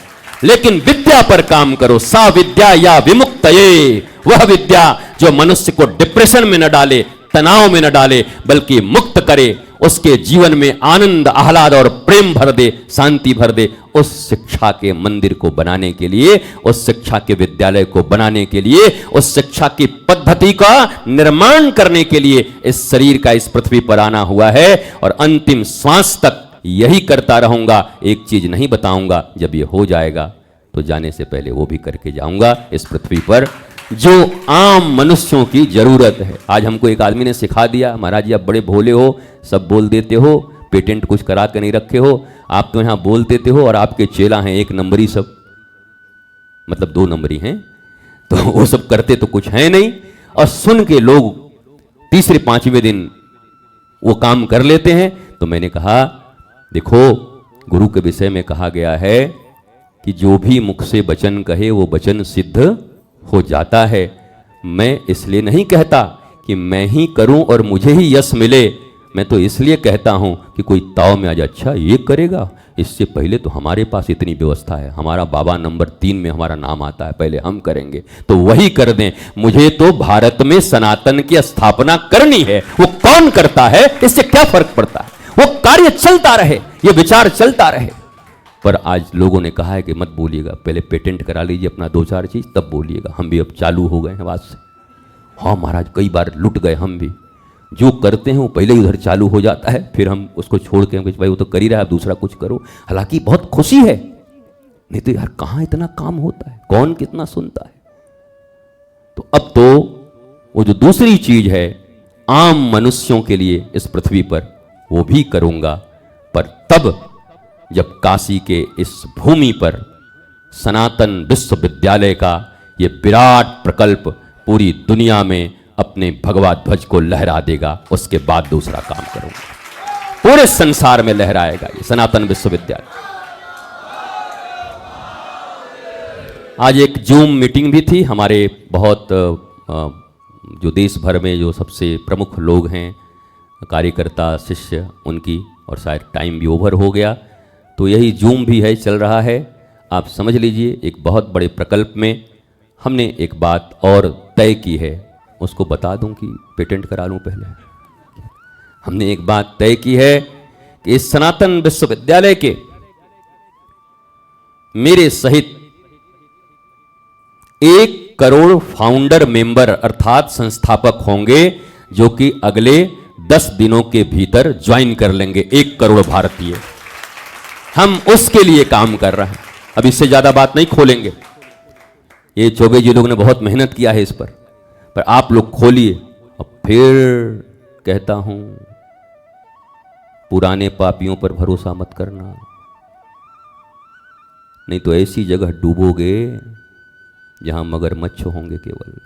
लेकिन विद्या पर काम करो। सा विद्या या विमुक्तये, वह विद्या जो मनुष्य को डिप्रेशन में न डाले, तनाव में न डाले, बल्कि मुक्त करे, उसके जीवन में आनंद, आह्लाद और प्रेम भर दे, शांति भर दे। उस शिक्षा के मंदिर को बनाने के लिए, उस शिक्षा के विद्यालय को बनाने के लिए, उस शिक्षा की पद्धति का निर्माण करने के लिए इस शरीर का इस पृथ्वी पर आना हुआ है, और अंतिम श्वास तक यही करता रहूंगा। एक चीज नहीं बताऊंगा, जब ये हो जाएगा तो जाने से पहले वो भी करके जाऊंगा इस पृथ्वी पर जो आम मनुष्यों की जरूरत है। आज हमको एक आदमी ने सिखा दिया, महाराज जी आप बड़े भोले हो, सब बोल देते हो, पेटेंट कुछ करा के नहीं रखे हो, आप तो यहां बोल देते हो, और आपके चेला हैं 1 नंबरी, सब मतलब 2 नंबरी हैं, तो वो सब करते तो कुछ है नहीं। और सुन के लोग तीसरे 5वें दिन वो काम कर लेते हैं। तो मैंने कहा देखो, गुरु के विषय में कहा गया है कि जो भी मुख से वचन कहे वो वचन सिद्ध हो जाता है। मैं इसलिए नहीं कहता कि मैं ही करूं और मुझे ही यश मिले, मैं तो इसलिए कहता हूं कि कोई ताव में आ जाए, अच्छा ये करेगा, इससे पहले तो हमारे पास इतनी व्यवस्था है, हमारा बाबा नंबर 3 में हमारा नाम आता है, पहले हम करेंगे, तो वही कर दें। मुझे तो भारत में सनातन की स्थापना करनी है, वो कौन करता है इससे क्या फर्क पड़ता है, वो कार्य चलता रहे, ये विचार चलता रहे। पर आज लोगों ने कहा है कि मत बोलिएगा, पहले पेटेंट करा लीजिए अपना 2-4 चीज, तब बोलिएगा। हम भी अब चालू हो गए हैं बात से। हाँ महाराज, कई बार लुट गए हम भी, जो करते हैं वो पहले ही उधर चालू हो जाता है, फिर हम उसको छोड़ के भाई वो तो कर ही रहा है, दूसरा कुछ करो। हालांकि बहुत खुशी है, नहीं तो यार कहाँ इतना काम होता है, कौन कितना सुनता है। तो अब तो वो जो दूसरी चीज है आम मनुष्यों के लिए इस पृथ्वी पर, वो भी करूंगा। पर तब जब काशी के इस भूमि पर सनातन विश्वविद्यालय का ये विराट प्रकल्प पूरी दुनिया में अपने भगवा ध्वज को लहरा देगा, उसके बाद दूसरा काम करूंगा। पूरे संसार में लहराएगा ये सनातन विश्वविद्यालय। आज एक जूम मीटिंग भी थी, हमारे बहुत जो देश भर में जो सबसे प्रमुख लोग हैं, कार्यकर्ता, शिष्य, उनकी, और शायद टाइम भी ओवर हो गया, तो यही जूम भी है, चल रहा है। आप समझ लीजिए एक बहुत बड़े प्रकल्प में हमने एक बात और तय की है, उसको बता दूं कि पेटेंट करा लूं पहले। हमने एक बात तय की है कि इस सनातन विश्वविद्यालय के मेरे सहित 1 करोड़ फाउंडर मेंबर अर्थात संस्थापक होंगे, जो कि अगले 10 दिनों के भीतर ज्वाइन कर लेंगे, 1 करोड़ भारतीय। हम उसके लिए काम कर रहे हैं, अब इससे ज्यादा बात नहीं खोलेंगे। ये चौबे जी लोग ने बहुत मेहनत किया है इस पर आप लोग खोलिए। अब फिर कहता हूं, पुराने पापियों पर भरोसा मत करना, नहीं तो ऐसी जगह डूबोगे जहां मगरमच्छ होंगे केवल।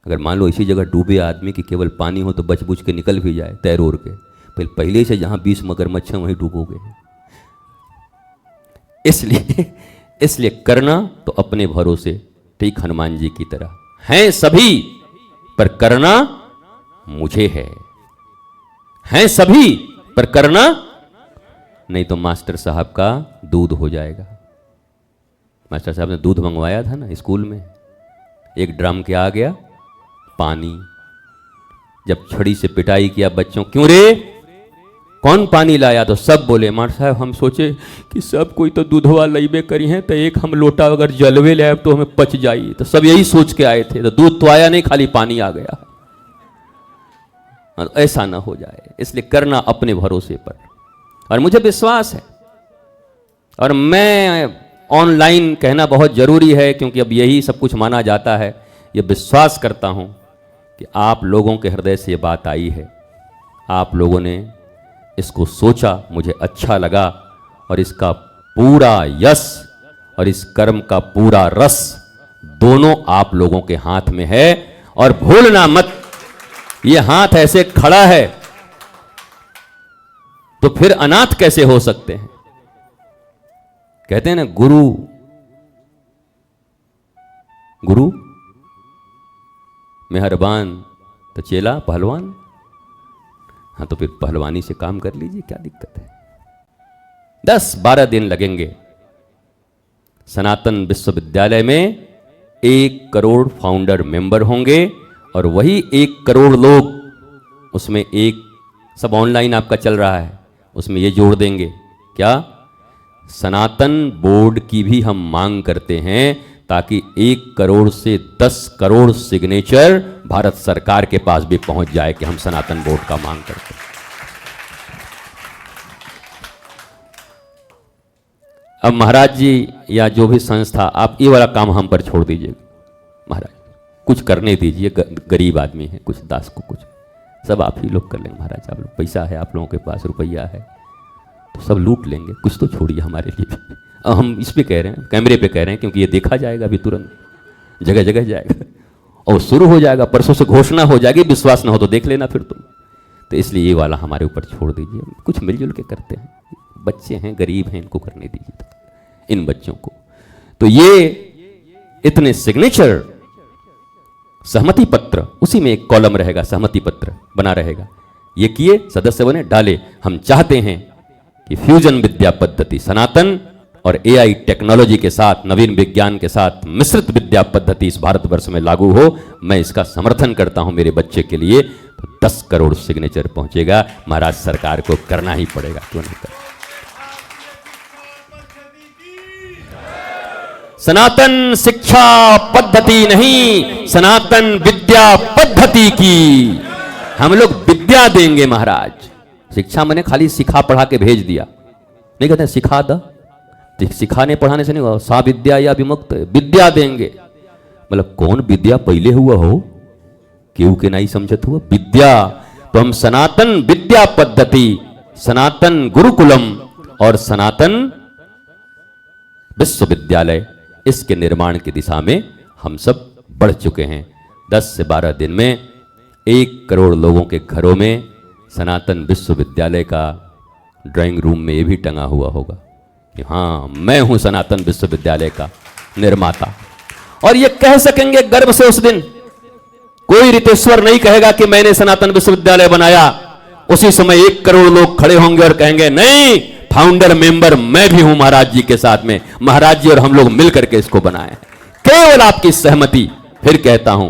अगर मान लो इसी जगह डूबे आदमी की केवल पानी हो तो बच बुझ के निकल भी जाए तैर ओर के, पहले से जहां 20 मगरमच्छ हैं वहीं डूबोगे। इसलिए करना तो अपने भरोसे, ठीक हनुमान जी की तरह, हैं सभी पर करना मुझे हैं सभी पर करना, नहीं तो मास्टर साहब का दूध हो जाएगा। मास्टर साहब ने दूध मंगवाया था ना स्कूल में, एक ड्रम के आ गया पानी, जब छड़ी से पिटाई किया बच्चों, क्यों रे कौन पानी लाया, तो सब बोले मास्टर साहब हम सोचे कि सब कोई तो दूधवा लईबे करी हैं, तो एक हम लोटा अगर जलवे ले तो हमें पच जाई, तो सब यही सोच के आए थे, तो दूध तो आया नहीं, खाली पानी आ गया। ऐसा ना हो जाए, इसलिए करना अपने भरोसे पर। और मुझे विश्वास है, और मैं ऑनलाइन कहना बहुत जरूरी है क्योंकि अब यही सब कुछ माना जाता है, ये विश्वास करता हूं कि आप लोगों के हृदय से ये बात आई है, आप लोगों ने इसको सोचा, मुझे अच्छा लगा, और इसका पूरा यश और इस कर्म का पूरा रस दोनों आप लोगों के हाथ में है। और भूलना मत, ये हाथ ऐसे खड़ा है तो फिर अनाथ कैसे हो सकते हैं। कहते हैं ना, गुरु मेहरबान तो चेला पहलवान। हाँ तो फिर पहलवानी से काम कर लीजिए, क्या दिक्कत है। 10-12 दिन लगेंगे। सनातन विश्वविद्यालय में 1 करोड़ फाउंडर मेंबर होंगे, और वही 1 करोड़ लोग, उसमें एक सब ऑनलाइन आपका चल रहा है, उसमें ये जोड़ देंगे क्या, सनातन बोर्ड की भी हम मांग करते हैं, ताकि 1 करोड़ से 10 करोड़ सिग्नेचर भारत सरकार के पास भी पहुंच जाए कि हम सनातन बोर्ड का मांग करते हैं। अब महाराज जी या जो भी संस्था, आप ये वाला काम हम पर छोड़ दीजिए महाराज, कुछ करने दीजिए, गरीब आदमी है, कुछ दास को कुछ सब आप ही लोग कर लेंगे महाराज। आप लोग, पैसा है आप लोगों के पास, रुपया है, तो सब लूट लेंगे, कुछ तो छोड़िए हमारे लिए भी। हम इस पे कह रहे हैं, कैमरे पे कह रहे हैं, क्योंकि ये देखा जाएगा अभी तुरंत, जगह जगह जाएगा और शुरू हो जाएगा, परसों से घोषणा हो जाएगी, विश्वास ना हो तो देख लेना फिर तुम। तो इसलिए ये वाला हमारे ऊपर छोड़ दीजिए, कुछ मिलजुल के करते हैं, बच्चे हैं, गरीब हैं, इनको करने दीजिए इन बच्चों को। तो ये इतने सिग्नेचर, सहमति पत्र, उसी में एक कॉलम रहेगा, सहमति पत्र बना रहेगा। ये किए, सदस्य बने, डाले। हम चाहते हैं कि फ्यूजन विद्या पद्धति सनातन और एआई टेक्नोलॉजी के साथ, नवीन विज्ञान के साथ मिश्रित विद्या पद्धति इस भारतवर्ष में लागू हो। मैं इसका समर्थन करता हूं मेरे बच्चे के लिए। तो 10 करोड़ सिग्नेचर पहुंचेगा। महाराज सरकार को करना ही पड़ेगा, क्यों नहीं कर। सनातन शिक्षा पद्धति नहीं, सनातन विद्या पद्धति की हम लोग विद्या देंगे महाराज। शिक्षा मैंने खाली सिखा पढ़ा के भेज दिया, नहीं कहते सिखा द, सिखाने पढ़ाने से नहीं हुआ। सा विद्या या विमुक्त, विद्या देंगे। मतलब कौन विद्या पहले हुआ हो, केहू के नहीं समझत हुआ विद्या। तो हम सनातन विद्या पद्धति, सनातन गुरुकुलम और सनातन विश्वविद्यालय, इसके निर्माण की दिशा में हम सब बढ़ चुके हैं। 10 से 12 दिन में 1 करोड़ लोगों के घरों में सनातन विश्वविद्यालय का ड्राइंग रूम में ये भी टंगा हुआ होगा कि हाँ, मैं हूं सनातन विश्वविद्यालय का निर्माता। और ये कह सकेंगे गर्व से उस दिन। कोई रितेश्वर नहीं कहेगा कि मैंने सनातन विश्वविद्यालय बनाया। उसी समय 1 करोड़ लोग खड़े होंगे और कहेंगे नहीं, फाउंडर मेंबर मैं भी हूं महाराज जी के साथ में, महाराज जी और हम लोग मिलकर के इसको बनाए। केवल आपकी सहमति, फिर कहता हूं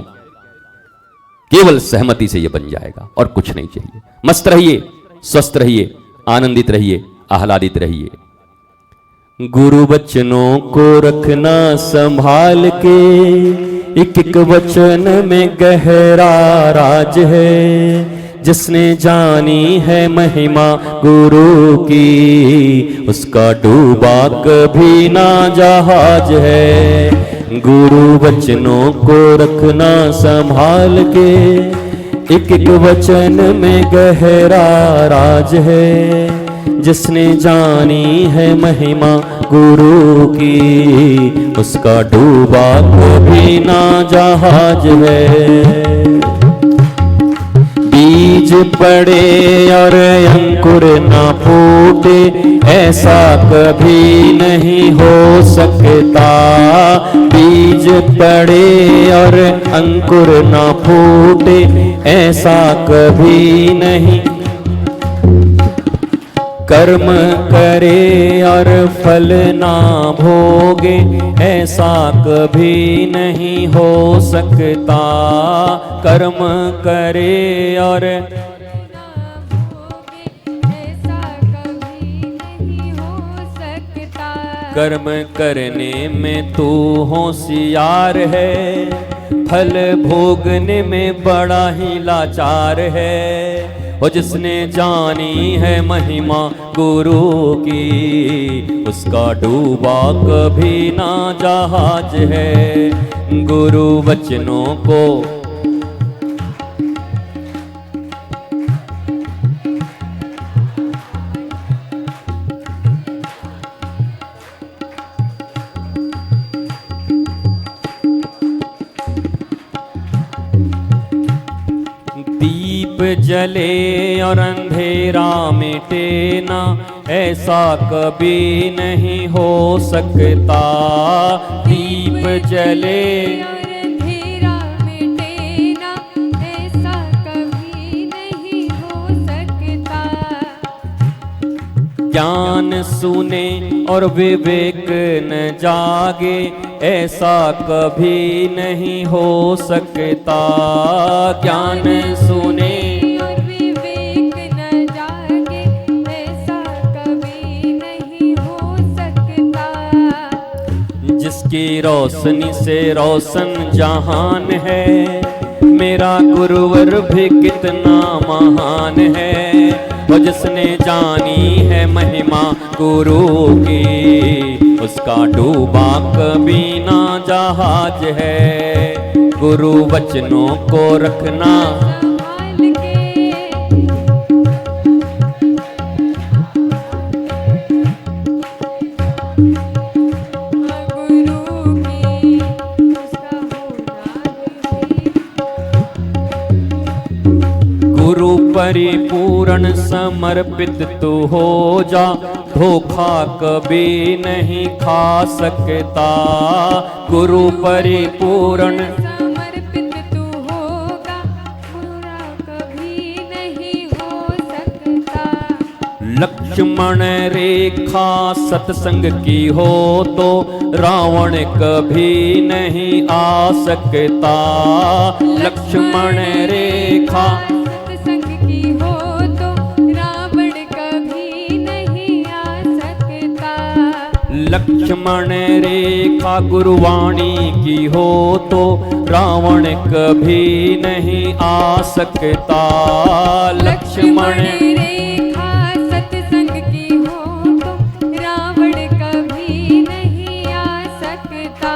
केवल सहमति से यह बन जाएगा और कुछ नहीं चाहिए। मस्त रहिए, स्वस्थ रहिए, आनंदित रहिए, आह्लादित रहिए। गुरु बचनों को रखना संभाल के, एक एक वचन में गहरा राज है। जिसने जानी है महिमा गुरु की, उसका डूबा कभी ना जहाज है। गुरु वचनों को रखना संभाल के, एक एक वचन में गहरा राज है। जिसने जानी है महिमा गुरु की, उसका डूबा कभी ना जहाज है। बीज पड़े और अंकुर ना फूटे, ऐसा कभी नहीं हो सकता। बीज पड़े और अंकुर ना फूटे, ऐसा कभी नहीं। कर्म करे और फल ना भोगे, ऐसा कभी नहीं हो सकता। कर्म करे और कर्म करने में तू होशियार है, फल भोगने में बड़ा ही लाचार है। और जिसने जानी है महिमा गुरु की, उसका डूबा कभी ना जहाज है। गुरु वचनों को दीप जले और अंधेरा मिटे ना, ऐसा कभी नहीं हो सकता। दीप जले और अंधेरा मिटे ना, ऐसा कभी नहीं हो सकता। ज्ञान सुने और विवेक न जागे, ऐसा कभी नहीं हो सकता। ज्ञान सुने और विवेक न जागे, ऐसा कभी नहीं हो सकता। जिसकी रोशनी से रोशन जहान है, मेरा गुरुवर भी कितना महान है। और जिसने जानी है महिमा गुरु की, उसका डूबा कभी ना जहाज है। गुरु वचनों को रखना संभाल के, गुरु की उसका गुरु परिपूर्ण समर्पित तू हो जा। धोखा कभी नहीं खा सकता, गुरु परिपूर्ण समर्पित तू होगा, बुरा कभी नहीं हो सकता। लक्ष्मण रेखा सत्संग की हो तो रावण कभी नहीं आ सकता। लक्ष्मण रेखा सत्संग की हो तो रावण कभी नहीं आ सकता। लक्ष्मण रेखा गुरुवाणी की हो तो रावण कभी नहीं आ सकता। लक्ष्मण रेखा सत्संग की हो तो रावण कभी नहीं आ सकता।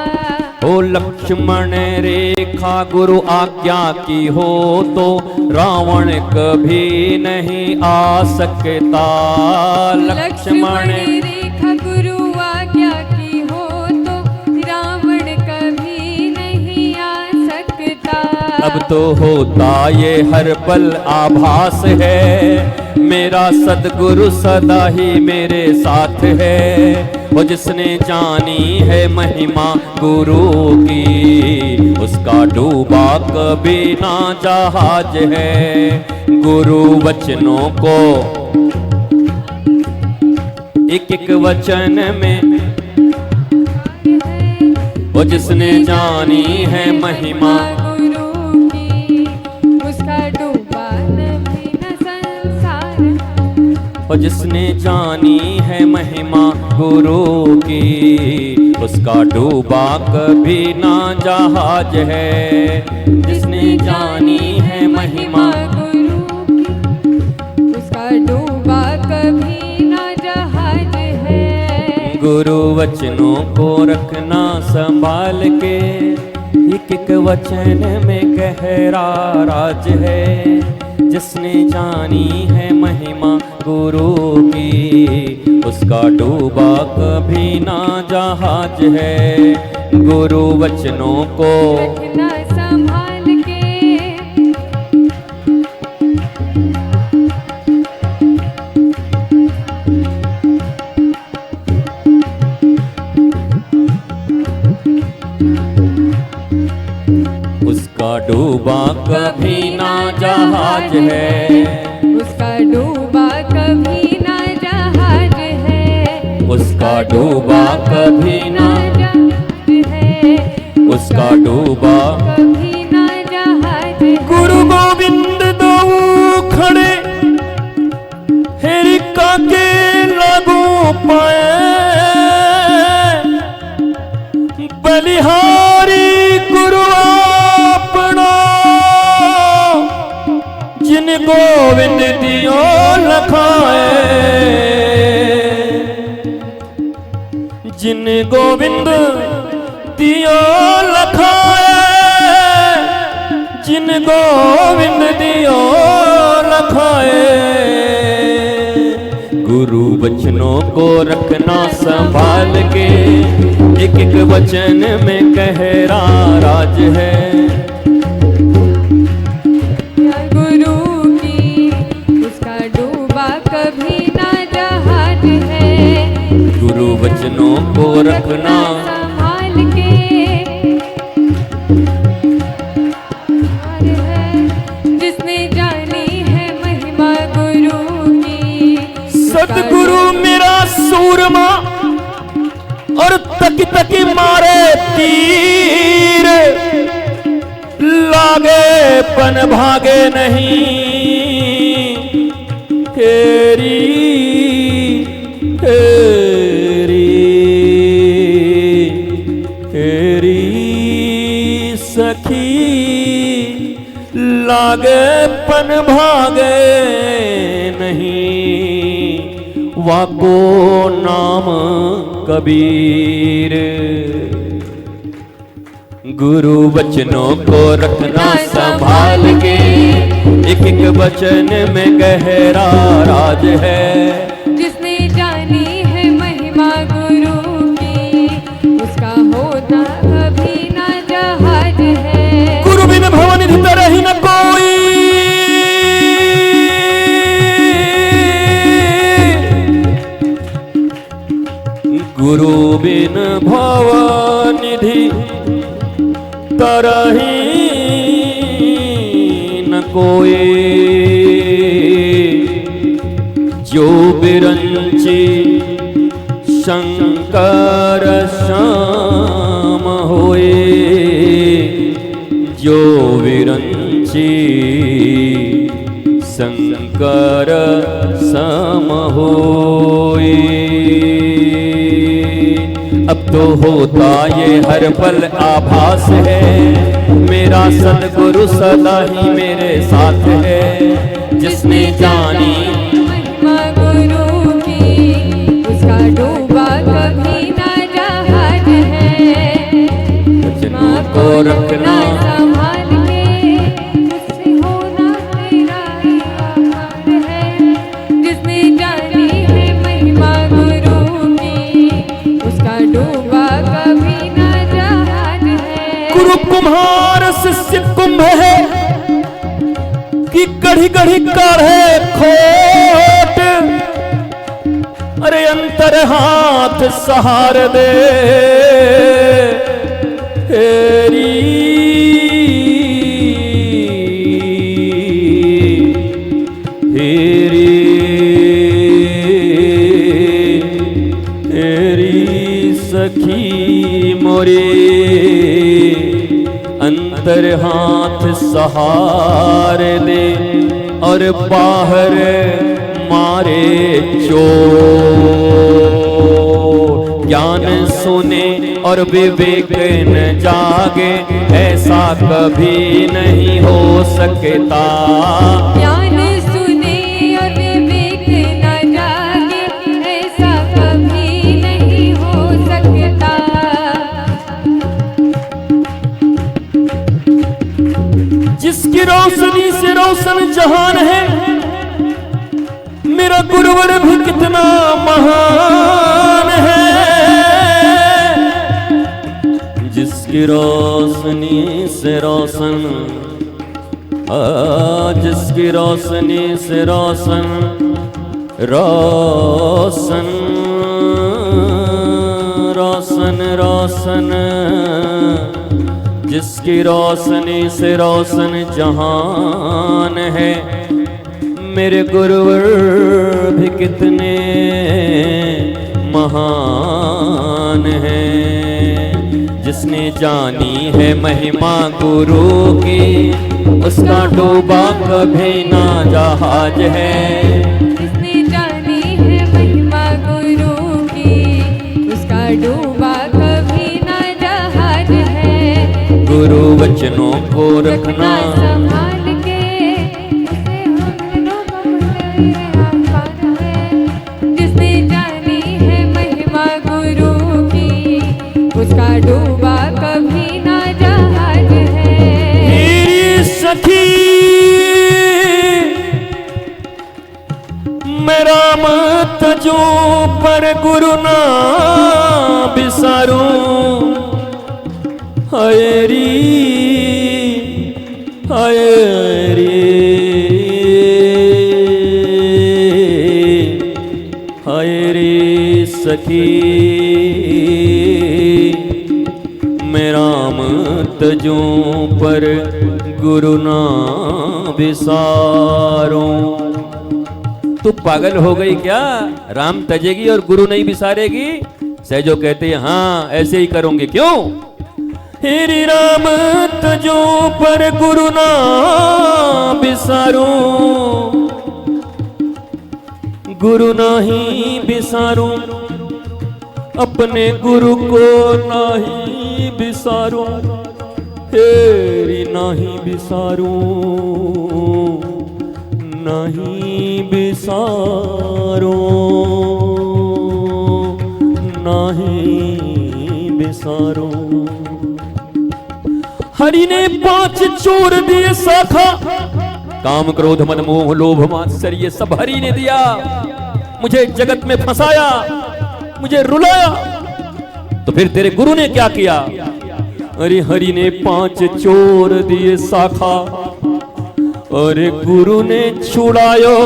ओ लक्ष्मण रेखा गुरु आज्ञा की हो तो रावण कभी नहीं आ सकता। लक्ष्मण रेखा गुरु आज्ञा की हो तो रावण कभी नहीं आ सकता। अब तो होता ये हर पल आभास है, मेरा सद्गुरु सदा ही मेरे साथ है। वो जिसने जानी है महिमा गुरु की, उसका डूबा कभी ना जहाज है। गुरु वचनों को एक एक वचन में, वो जिसने जानी है महिमा गुरु की, उसका डूबा नहीं न संसार। और जिसने जानी है महिमा गुरु की, उसका डूबा कभी ना जहाज है। जिसने जानी है महिमा गुरु की, उसका डूबा कभी ना जहाज है। गुरु वचनों को रखना संभाल के, एक एक वचन में गहरा राज है। जिसने जानी है महिमा गुरु की, उसका डूबा कभी ना जहाज है। गुरु वचनों को रखना संभाल के, उसका डूबा कभी ना जहाज है। उसका डूबा कभी ना जहाज है। उसका डूबा कभी ना, जहाज है। उसका डूबा कभी ना जहाज है। गुरु गोविंद दो खड़े हेरिका के लागू पाए, बलिहारी गुरु अपना जिन गोविंद दियो लखाए। जिन गोविंद दियो लखाए, जिन गोविंद दियो लखाए। गुरु वचनों को रखना संभाल के, एक एक वचन में गहरा राज है। गुरु की, उसका डूबा कभी ना जहाज है। गुरु वचनों को रखना संभाल के, जिसने जानी है महिमा गुरु की। सतगुरु मेरा सूरमा और तकी तकी मारे तीर, लागे पन भागे नहीं। हेरी हेरी हेरी सखी, लागे पन भागे नहीं। वाको नाम कबीर। गुरु वचनों को रखना संभाल के, एक एक वचन में गहरा राज है। जिसने जानी है महिमा गुरु की, उसका होता कभी ना जहाज है। गुरु बिन भवन भीतर ही न कोई, गुरु बिन भव निधि तरही न कोई, जो बिरंची शंकर श्याम होए, जो विरंची शंकर सम होए। अब तो होता ये हर पल आभास है, मेरा सद्गुरु सदा ही मेरे साथ है। जिसने जानी महिमा गुरु की, उसका डूबा कभी ना जहाज है। वचनों को रखना संभाल के, मुझसे होना मेरा ही आभार है। जिसने जानी है महिमा गुरु की, उसका डूबा कभी ना जहाज है। गुरु कुम्हार शिष्य कुंभ है, कि गढ़ी गढ़ी काढ़े खोट। अरे अंतर हाथ सहार दे हेरी, हेरी हेरी सखी मोरी। अंतर हाथ सहारे दे और बाहर मारे चोर। ज्ञान सुने और विवेक न जागे, ऐसा कभी नहीं हो सकता। ज्ञान सुने और विवेक न जागे, ऐसा कभी नहीं हो सकता। जिसकी रोशनी से रोशन जहान है, मेरा गुरुवर भी कितना महान है। जिसकी रोशनी से रोशन, जिसकी रोशनी से रोशन, रोशन रोशन रोशन, जिसकी रोशनी से रोशन जहान है। मेरे गुरुवर भी कितने महान हैं। जिसने जानी है महिमा गुरु की, उसका डूबा कभी ना जहाज है। जिसने जानी है महिमा गुरु की, उसका डूबा कभी ना जहाज है। गुरु वचनों को रखना संभाल के, उसे हमनो बमुझे आभार है। जिसने जानी है महिमा गुरु की, उसका डूबा कभी ना जहाज है। मेरी सखी मेरा मत जो पर गुरु ना बिसारूं। हयरी हयरी हयरी सखी मेरा मत जो पर गुरु ना बिसारूं। तू पागल हो गई क्या? राम तजेगी और गुरु नहीं बिसारेगी? सहजो कहते हैं हाँ ऐसे ही करूंगी। क्यों? हेरी राम तजो पर गुरु ना बिसारूं, गुरु नहीं बिसारूं, अपने गुरु को नहीं बिसारूं। हेरी नहीं बिसारूं, नहीं बिसारूं, नहीं बिसारूं। हरि ने 5 चोर दिए शाखा, काम क्रोध मद मोह लोभ मात्सर्य सब हरि ने दिया। मुझे जगत में फंसाया, मुझे रुलाया, तो फिर तेरे गुरु ने क्या किया? अरे हरि ने 5 चोर दिए शाखा, अरे गुरु ने छुड़ायो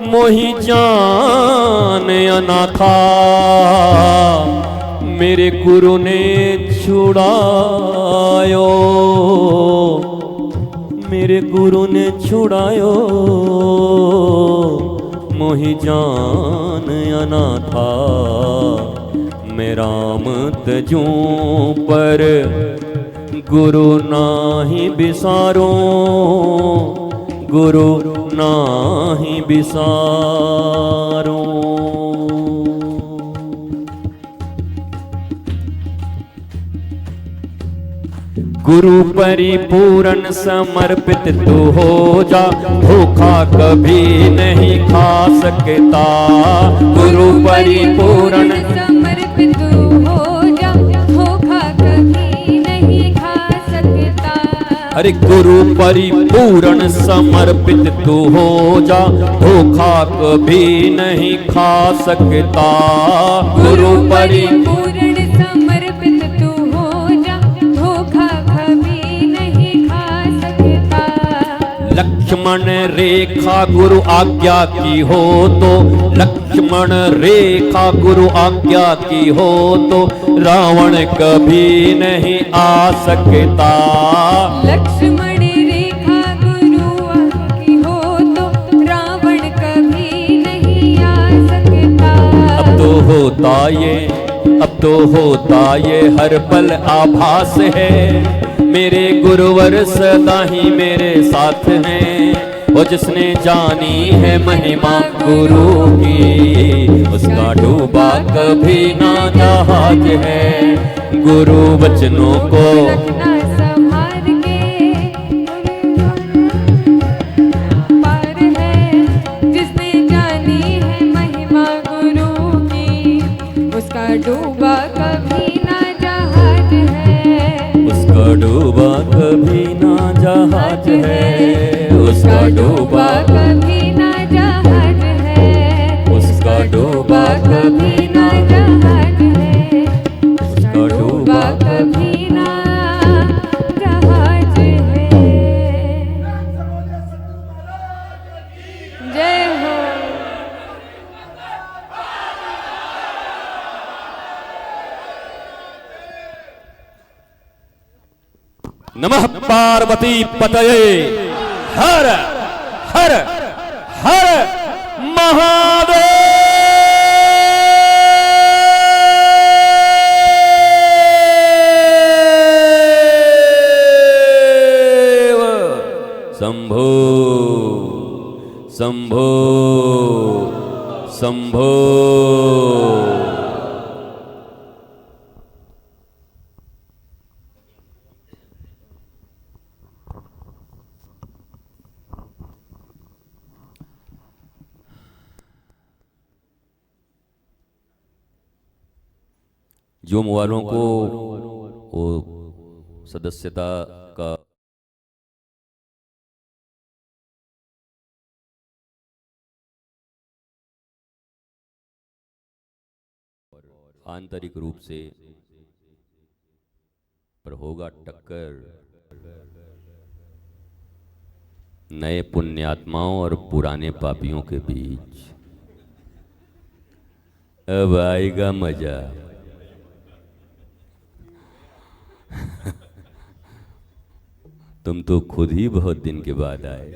मोहि जान अनाथा। मेरे गुरु ने छुड़ायो, मेरे गुरु ने छुड़ायो, मोहि जान अनाथा, मैं राम तजूं पर गुरु नाही बिसारो, गुरु नाही बिसारो। गुरु परिपूर्ण समर्पित तू हो जा, धोखा कभी नहीं खा सकता। गुरु परिपूर्ण समर्पित तू हो जा, धोखा कभी नहीं खा सकता। अरे गुरु परिपूर्ण समर्पित तू हो जा, धोखा कभी नहीं खा सकता। गुरु परिपूर्ण समर्पित तू हो जा, धोखा कभी नहीं खा सकता। लक्ष्मण रेखा गुरु आज्ञा की हो तो, लक्ष्मण रेखा गुरु आज्ञा की हो तो, रावण कभी नहीं आ सकता। लक्ष्मण रेखा गुरु की हो तो, रावण कभी नहीं आ सकता। अब तो होता ये, अब तो होता ये हर पल आभास है, मेरे गुरुवर सदा ही मेरे साथ हैं। वो जिसने जानी है महिमा गुरु की, उसका डूबा कभी ना जहाज है। गुरु वचनों को रखना संभाल के, पार है। जिसने जानी है महिमा गुरु की, उसका डूबा कभी ना जहाज है। उसका डूबा कभी ना जहाज है, उसका डूबा कभी ना जहाज है। उसका डूबा कभी ना जहाज है। उसका डूबा कभी ना जहाज है। जय हो। नमः पार्वती पतये हर हर हर महादेव। शंभो शंभो शंभो। जोम वालों को वो सदस्यता का आंतरिक रूप से पर होगा टक्कर नए पुण्यात्माओं और पुराने पापियों के बीच। अब आएगा मजा। तुम तो खुद ही बहुत दिन के बाद आए।